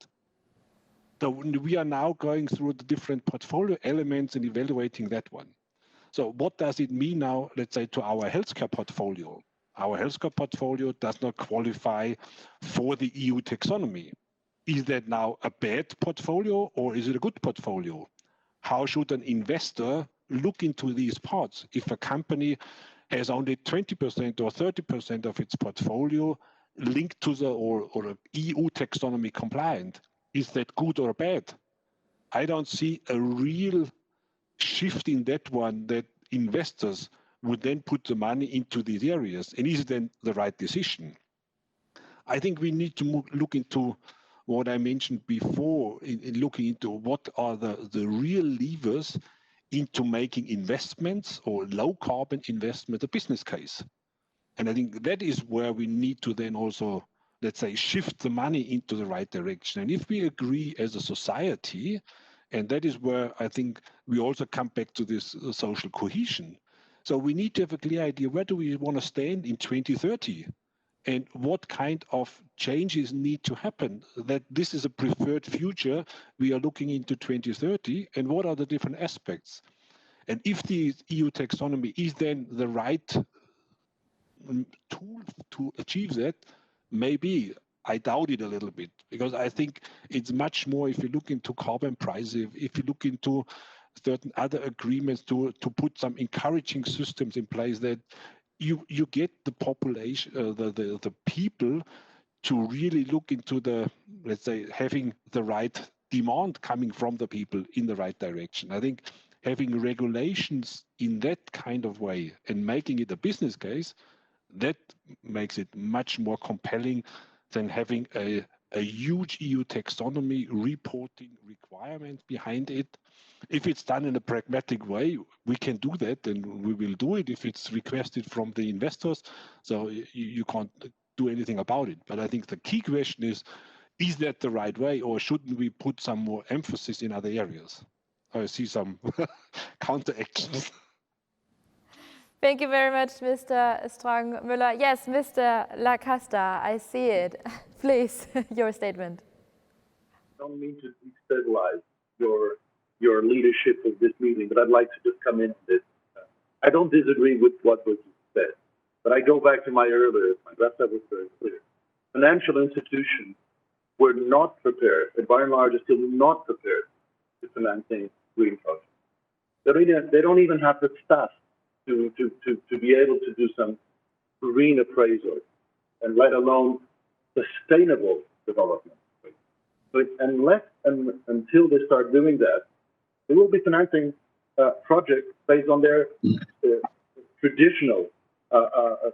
So we are now going through the different portfolio elements and evaluating that one. So what does it mean now, let's say, to our healthcare portfolio? Our healthcare portfolio does not qualify for the EU taxonomy. Is that now a bad portfolio or is it a good portfolio? How should an investor look into these parts? If a company has only 20% or 30% of its portfolio linked to the or EU taxonomy compliant, is that good or bad? I don't see a real shift in that one, that investors would then put the money into these areas. And is it then the right decision? I think we need to look into what I mentioned before, in looking into what are the real levers into making investments or low carbon investment a business case. And I think that is where we need to then also, let's say, shift the money into the right direction. And if we agree as a society, and that is where I think we also come back to this social cohesion. So we need to have a clear idea, where do we want to stand in 2030? And what kind of changes need to happen, that this is a preferred future we are looking into 2030, and what are the different aspects? And if the EU taxonomy is then the right tool to achieve that, maybe. I doubt it a little bit, because I think it's much more, if you look into carbon pricing, if you look into certain other agreements to put some encouraging systems in place, that you get the population, the people to really look into the, let's say, having the right demand coming from the people in the right direction. I think having regulations in that kind of way and making it a business case, that makes it much more compelling than having a huge EU taxonomy reporting requirement behind it. If it's done in a pragmatic way, we can do that, and we will do it if it's requested from the investors. So you can't do anything about it. But I think the key question is that the right way, or shouldn't we put some more emphasis in other areas? I see some counteractions.
Thank you very much, Mr. Strong-Müller. Yes, Mr. Lacasta, I see it. Please, your statement.
I don't mean to destabilize your leadership of this meeting, but I'd like to just come in on this. I don't disagree with what was said, but I go back to my last that was very clear. Financial institutions were not prepared, and by and large are still not prepared to financing green projects. They don't even have the staff to be able to do some green appraisal, and let alone sustainable development. So until they start doing that, they will be financing projects based on their traditional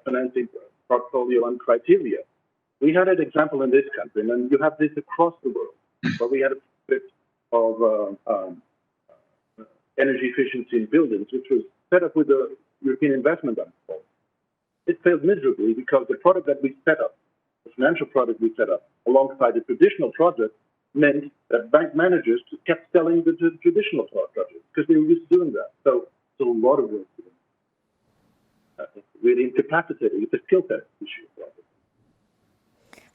financing portfolio and criteria. We had an example in this country, and you have this across the world, where we had a bit of energy efficiency in buildings, which was set up with the European Investment Bank. It failed miserably because the product that we set up, the financial product we set up, alongside the traditional project, meant that bank managers kept selling the traditional projects because they were used to doing that. So a lot of work to do. Really incapacitating. It's a skill set issue.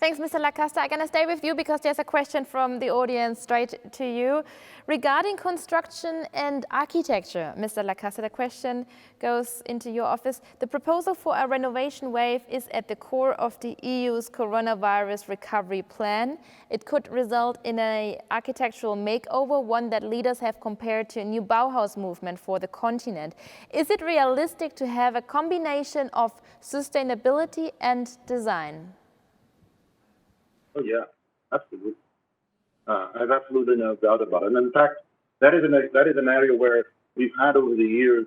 Thanks, Mr. Lacaster. I'm going to stay with you because there's a question from the audience straight to you. Regarding construction and architecture, Mr. Lacaster, the question goes into your office. The proposal for a renovation wave is at the core of the EU's coronavirus recovery plan. It could result in an architectural makeover, one that leaders have compared to a new Bauhaus movement for the continent. Is it realistic to have a combination of sustainability and design?
Oh yeah, absolutely. I have absolutely no doubt about it. And in fact, that is an area where we've had over the years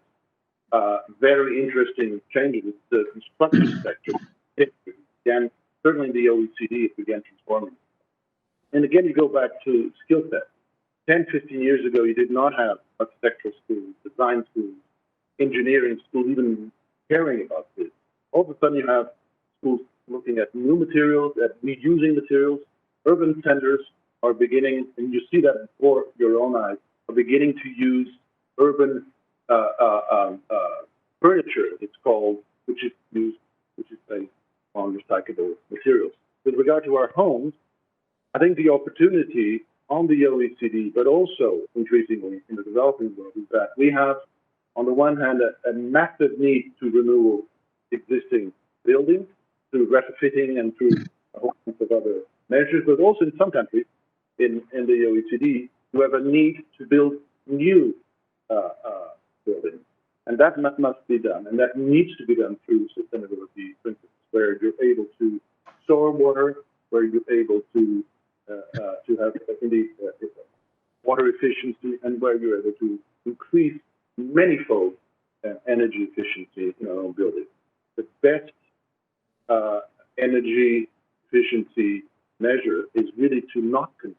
very interesting changes. The construction sector, and certainly in the OECD, it began transforming. And again, you go back to skill set. 10, 15 years ago, you did not have architectural schools, design schools, engineering schools, even caring about this. All of a sudden, you have schools looking at new materials, at reusing materials. Urban centers are beginning, and you see that before your own eyes, are beginning to use urban furniture, it's called, which is based on recyclable materials. With regard to our homes, I think the opportunity on the OECD, but also increasingly in the developing world, is that we have, on the one hand, a massive need to renew existing buildings, through retrofitting and through a whole bunch of other measures, but also in some countries in the OECD who have a need to build new buildings. And that must be done, and that needs to be done through sustainability principles, where you're able to store water, where you're able to have indeed water efficiency, and where you're able to increase manyfold energy efficiency in our own buildings. The best energy efficiency measure is really to not consume.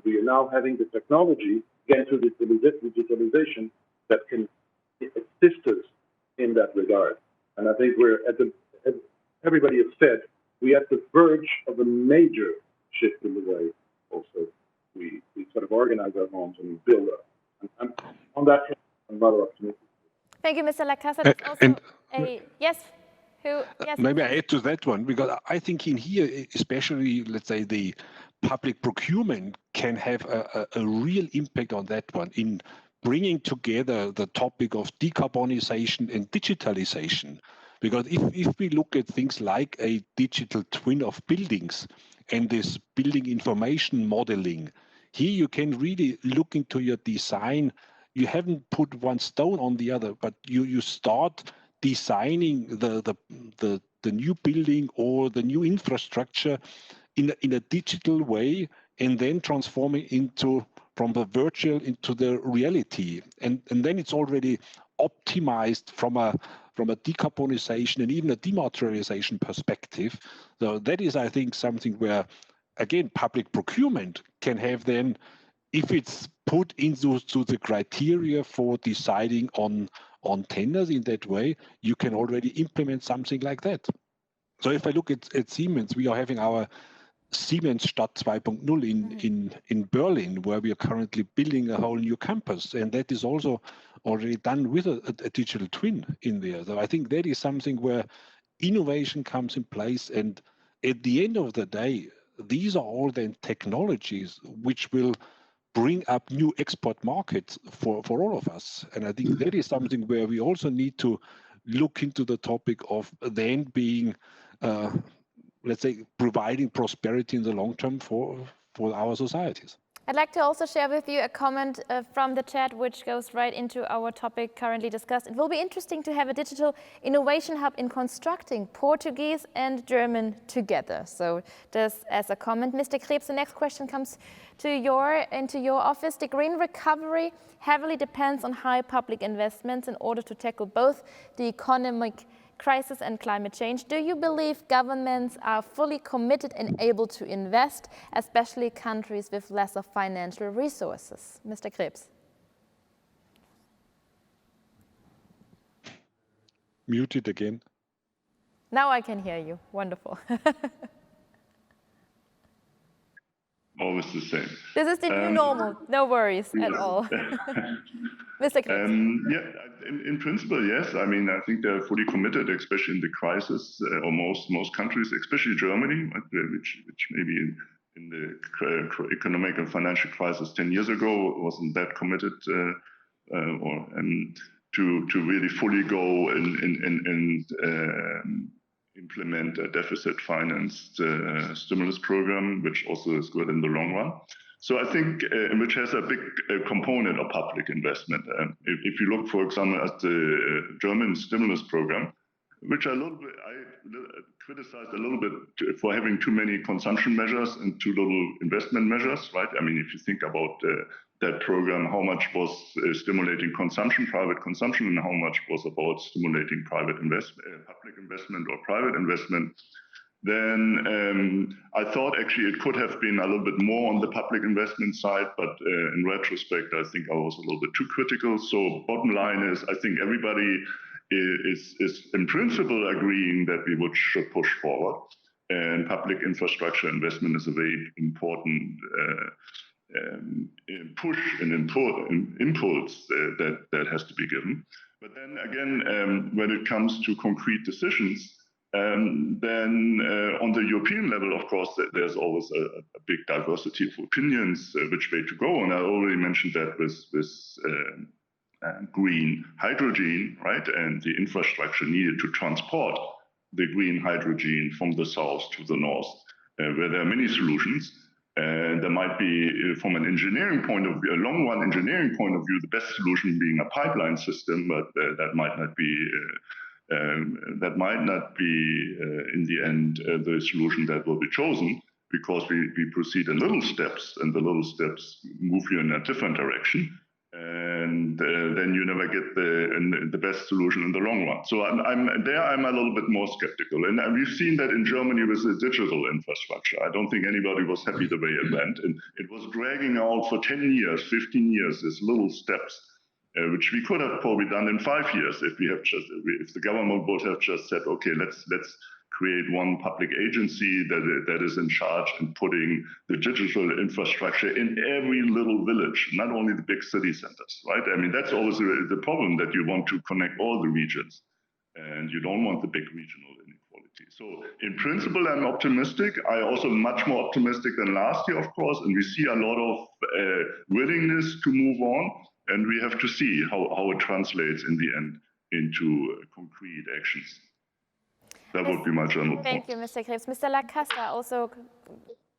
We are now having the technology, again through digitalisation, that can assist us in that regard. And I think we're as everybody has said, we're at the verge of a major shift in the way also we sort of organize our homes and build up. And on that, I'm rather optimistic.
Thank you, Mr. Lacaster. Yes. Yes.
Maybe I add to that one, because I think in here, especially, let's say, the public procurement can have a real impact on that one in bringing together the topic of decarbonization and digitalization. Because if we look at things like a digital twin of buildings and this building information modeling, here you can really look into your design. You haven't put one stone on the other, but you start designing the new building or the new infrastructure in a digital way, and then transforming from the virtual into the reality, and then it's already optimized from a decarbonization and even a dematerialization perspective. So that is, I think, something where, again, public procurement can have then, if it's put into the criteria for deciding on tenders in that way, you can already implement something like that. So if I look at Siemens, we are having our Siemens Stadt 2.0 in Berlin, where we are currently building a whole new campus, and that is also already done with a digital twin in there. So I think that is something where innovation comes in place, and at the end of the day, these are all then technologies which will bring up new export markets for all of us. And I think that is something where we also need to look into the topic of then being, let's say, providing prosperity in the long term for our societies.
I'd like to also share with you a comment from the chat, which goes right into our topic currently discussed. It will be interesting to have a digital innovation hub in constructing Portuguese and German together. So just as a comment, Mr. Krebs, the next question comes into your office. The green recovery heavily depends on high public investments in order to tackle both the economic crisis and climate change. Do you believe governments are fully committed and able to invest, especially countries with lesser financial resources? Mr. Krebs.
Muted again.
Now I can hear you. Wonderful.
always the same.
This is the new normal. No worries at all. Mr. Krebs.
Yeah, in principle, yes. I mean, I think they're fully committed, especially in the crisis, or most countries, especially Germany, which maybe in the economic and financial crisis 10 years ago wasn't that committed, to really fully go and implement a deficit-financed stimulus program, which also is good in the long run. So I think, which has a big component of public investment. If you look, for example, at the German stimulus program, which I criticized a little bit for having too many consumption measures and too little investment measures, right? I mean, if you think about that program, how much was stimulating consumption, private consumption, and how much was about stimulating public investment or private investment, then I thought actually it could have been a little bit more on the public investment side, but in retrospect, I think I was a little bit too critical. So bottom line is, I think everybody is in principle agreeing that we should push forward, and public infrastructure investment is a very important push and impulse that has to be given. But then again, when it comes to concrete decisions, then on the European level, of course, there's always a big diversity of opinions which way to go. And I already mentioned that with green hydrogen, right? And the infrastructure needed to transport the green hydrogen from the south to the north, where there are many solutions. And there might be, from an engineering point of view, a long-run engineering point of view, the best solution being a pipeline system, but that might not be in the end the solution that will be chosen, because we proceed in little steps, and the little steps move you in a different direction, and then you never get the best solution in the long run. So I'm a little bit more skeptical, and we've seen that in Germany with the digital infrastructure. I don't think anybody was happy the way it went, and it was dragging out for 10 years, 15 years, these little steps. Which we could have probably done in 5 years if the government would have just said, okay, let's create one public agency that is in charge and putting the digital infrastructure in every little village, not only the big city centers, right? I mean, that's always the problem, that you want to connect all the regions, and you don't want the big regional inequality. So in principle, I'm optimistic. I also much more optimistic than last year, of course, and we see a lot of willingness to move on. And we have to see how it translates in the end into concrete actions. That would be my general point.
Thank you, Mr. Krebs. Mr. Lacaster, also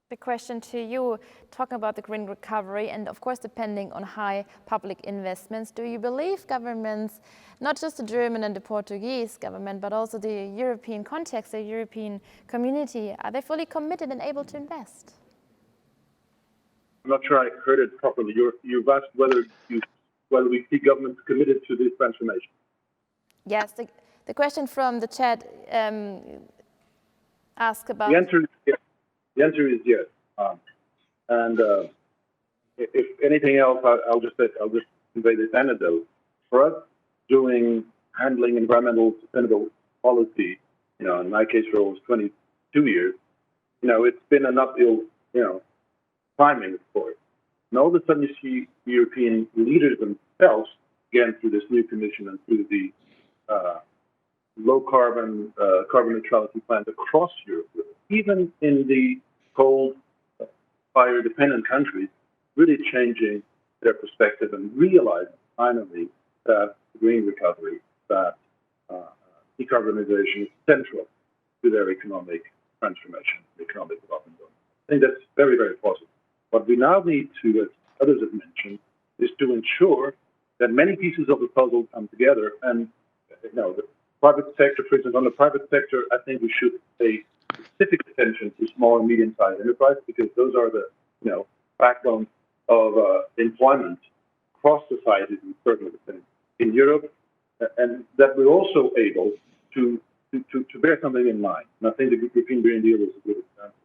the question to you, talking about the green recovery, and of course, depending on high public investments, do you believe governments, not just the German and the Portuguese government, but also the European context, the European community, are they fully committed and able to invest?
I'm not sure I heard it properly. You've asked whether we see governments committed to this transformation.
Yes, the question from the chat asked about...
The answer is yes. And if anything else, I'll just convey this anecdote. For us, handling environmental sustainable policy, in my case, for almost 22 years, it's been an uphill, climbing, of course. And all of a sudden, you see European leaders themselves, again, through this new commission and through the low carbon neutrality plans across Europe, even in the coal fire dependent countries, really changing their perspective and realizing finally that green recovery, that decarbonization is central to their economic transformation, economic development. I think that's very, very positive. What we now need to, as others have mentioned, is to ensure that many pieces of the puzzle come together. And the private sector, for instance, on the private sector, I think we should pay specific attention to small and medium-sized enterprise, because those are the backbone of employment across societies, and certainly in Europe, and that we're also able to bear something in mind. And I think the European Green Deal is a good example.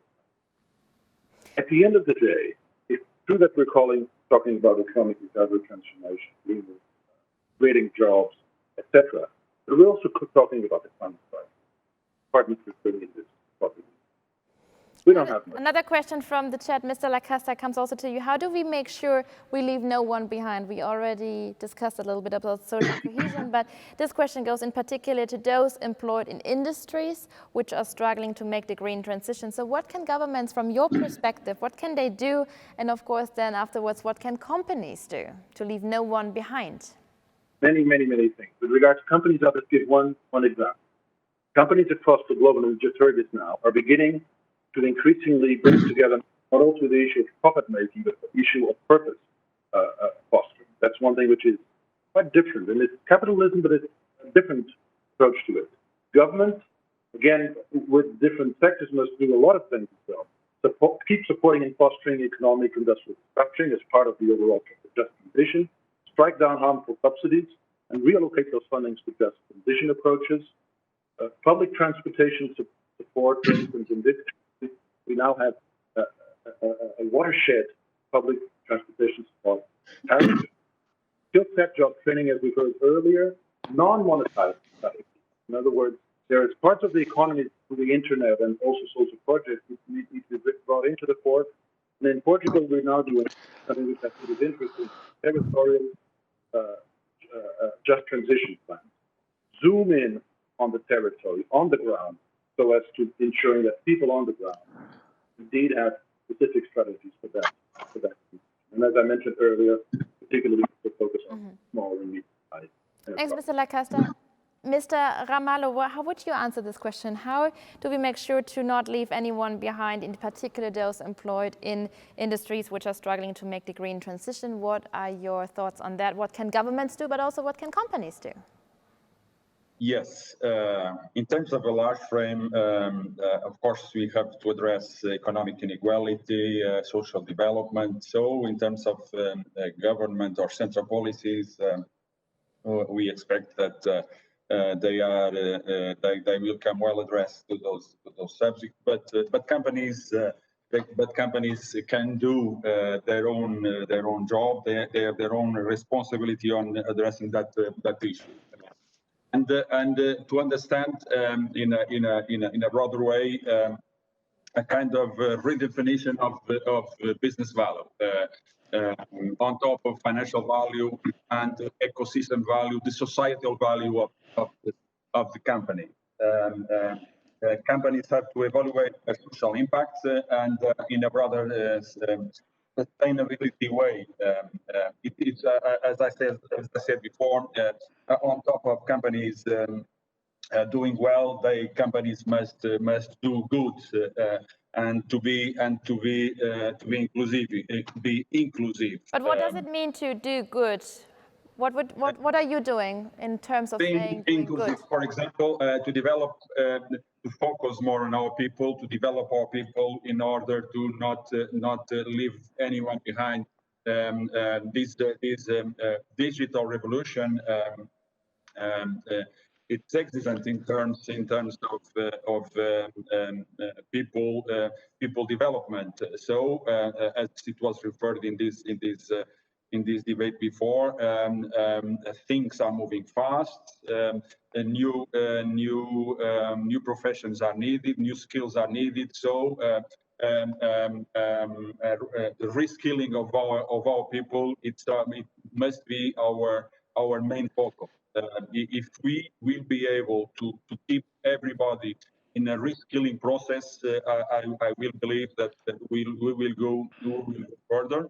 At the end of the day, it's true that we're talking about economic recovery, transformation, creating jobs, etc. But we're also talking about the climate crisis. Partners for bringing this topic. We don't have much.
Another question from the chat, Mr. Lacaster, comes also to you. How do we make sure we leave no one behind? We already discussed a little bit about social cohesion, but this question goes in particular to those employed in industries which are struggling to make the green transition. So what can governments, from your perspective, what can they do? And of course, then afterwards, what can companies do to leave no one behind?
Many, many, many things. With regard to companies, I'll just give one example. Companies across the globe, and we've just heard this now, are beginning to increasingly bring together not only the issue of profit making, but the issue of purpose fostering. That's one thing which is quite different. And it's capitalism, but it's a different approach to it. Governments, again, with different sectors, must do a lot of things as well. Keep supporting and fostering economic industrial structuring as part of the overall just transition, strike down harmful subsidies, and reallocate those fundings to just transition approaches. Public transportation support, for instance, in this country, we now have a watershed public transportation support. Skill set job training, as we heard earlier, non-monetized studies. In other words, there is parts of the economy through the internet and also social projects which need to be brought into the fore. And in Portugal, we're now doing something which I think is interesting: territorial just transition plans. Zoom in on the territory, on the ground, so as to ensuring that people on the ground indeed have specific strategies for that. And as I mentioned earlier, particularly the focus on small and medium-sized.
Thanks, Mr. Lacaster. Mr. Ramalho, how would you answer this question? How do we make sure to not leave anyone behind, in particular those employed in industries which are struggling to make the green transition? What are your thoughts on that? What can governments do, but also what can companies do?
Yes, in terms of a large frame, of course, we have to address economic inequality, social development. So in terms of government or central policies, we expect that they will come well addressed to those subjects. But companies can do their own job. They have their own responsibility on addressing that issue. And to understand in a broader way, a kind of redefinition of business value on top of financial value and ecosystem value, the societal value of the company. Companies have to evaluate their social impacts and in a broader sustainability way. It is, as I said before, on top of companies doing well, companies must do good and to be inclusive.
But what does it mean to do good? What are you doing in terms of saying doing good?
For example, to develop, to focus more on our people, to develop our people in order to not leave anyone behind. This digital revolution, it's excellent in terms of people development. So as it was referred in this debate before, things are moving fast. New professions are needed, new skills are needed. So the reskilling of our people, it must be our main focus. If we will be able to keep everybody in a reskilling process, I will believe that we will go further,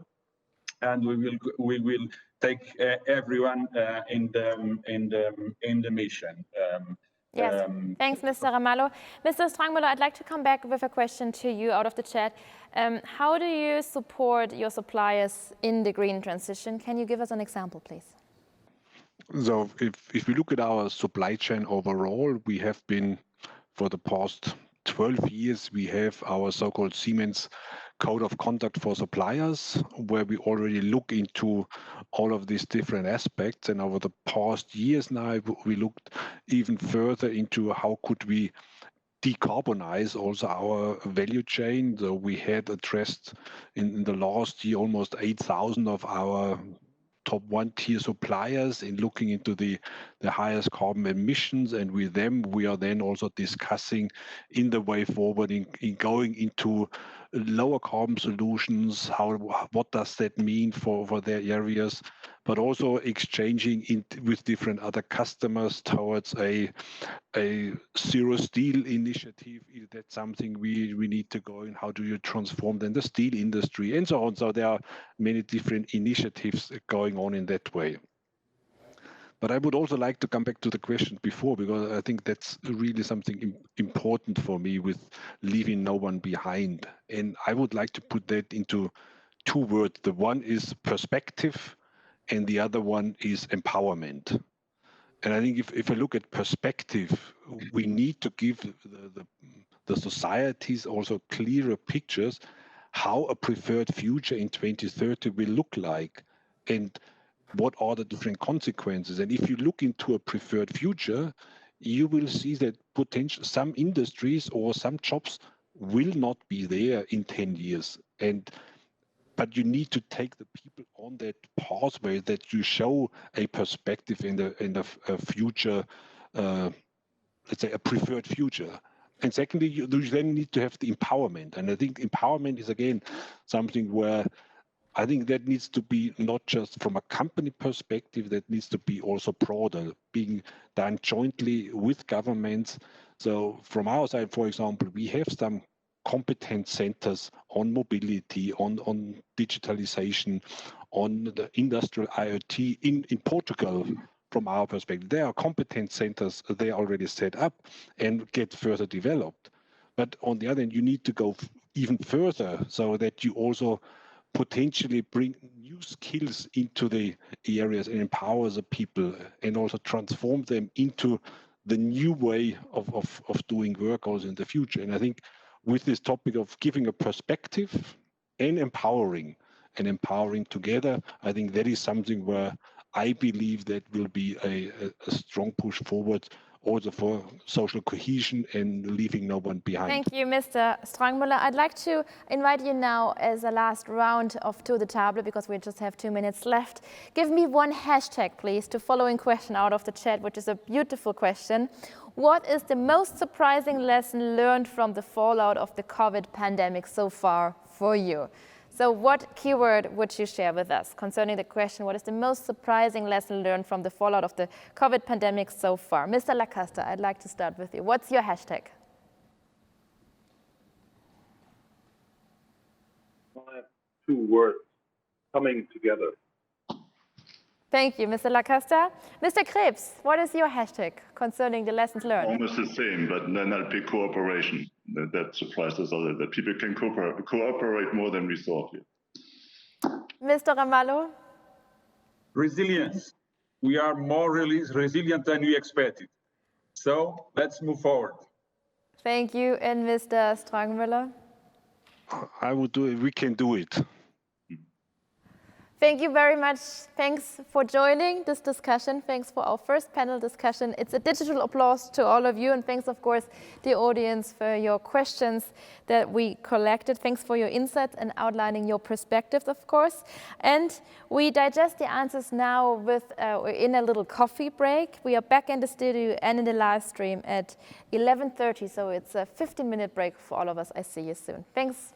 and we will take everyone in the mission.
Yes, thanks, Mr. Ramalho. Mr. Strangmüller, I'd like to come back with a question to you out of the chat. How do you support your suppliers in the green transition? Can you give us an example, please?
So if we look at our supply chain overall, we have been, for the past 12 years, we have our so-called Siemens Code of Conduct for Suppliers, where we already look into all of these different aspects. And over the past years now, we looked even further into how could we decarbonize also our value chain. So we had addressed in the last year almost 8,000 of our top one-tier suppliers in looking into the highest carbon emissions, and with them we are then also discussing in the way forward in going into lower carbon solutions. What does that mean for their areas, but also exchanging with different other customers towards a zero steel initiative. Is that something we need to go in? How do you transform then the steel industry and so on? So there are many different initiatives going on in that way. But I would also like to come back to the question before, because I think that's really something important for me with leaving no one behind. And I would like to put that into two words. The one is perspective and the other one is empowerment. And I think if I look at perspective, we need to give the societies also clearer pictures how a preferred future in 2030 will look like and what are the different consequences. And if you look into a preferred future, you will see that potential some industries or some jobs will not be there in 10 years. But you need to take the people on that pathway, that you show a perspective in a future, let's say a preferred future. And secondly, you then need to have the empowerment. And I think empowerment is again something where I think that needs to be not just from a company perspective, that needs to be also broader, being done jointly with governments. So from our side, for example, we have some competence centers on mobility, on digitalization, on the industrial IoT in Portugal. From our perspective, there are competence centers they are already set up and get further developed. But on the other hand, you need to go even further so that you also potentially bring new skills into the areas and empower the people and also transform them into the new way of doing work also in the future. And I think with this topic of giving a perspective and empowering together, I think that is something where I believe that will be a strong push forward also for social cohesion and leaving no one behind.
Thank you, Mr. Strangmüller. I'd like to invite you now as a last round of Tour de Table, because we just have 2 minutes left. Give me one hashtag, please, to following question out of the chat, which is a beautiful question. What is the most surprising lesson learned from the fallout of the COVID pandemic so far for you? So what keyword would you share with us concerning the question, what is the most surprising lesson learned from the fallout of the COVID pandemic so far? Mr. Lacaster, I'd like to start with you. What's your hashtag?
I have 2 words: coming together.
Thank you, Mr. Lacaster. Mr. Krebs, what is your hashtag concerning the lessons learned?
Almost the same, but an NLP cooperation. That surprised us all, that people can cooperate more than we thought.
Mr. Ramalho?
Resilience. We are more resilient than we expected. So let's move forward.
Thank you. And Mr. Strangmüller?
I would do it. We can do it.
Thank you very much. Thanks for joining this discussion. Thanks for our first panel discussion. It's a digital applause to all of you. And thanks, of course, the audience for your questions that we collected. Thanks for your insights and outlining your perspectives, of course. And we digest the answers now in a little coffee break. We are back in the studio and in the live stream at 11:30. So it's a 15-minute break for all of us. I see you soon. Thanks.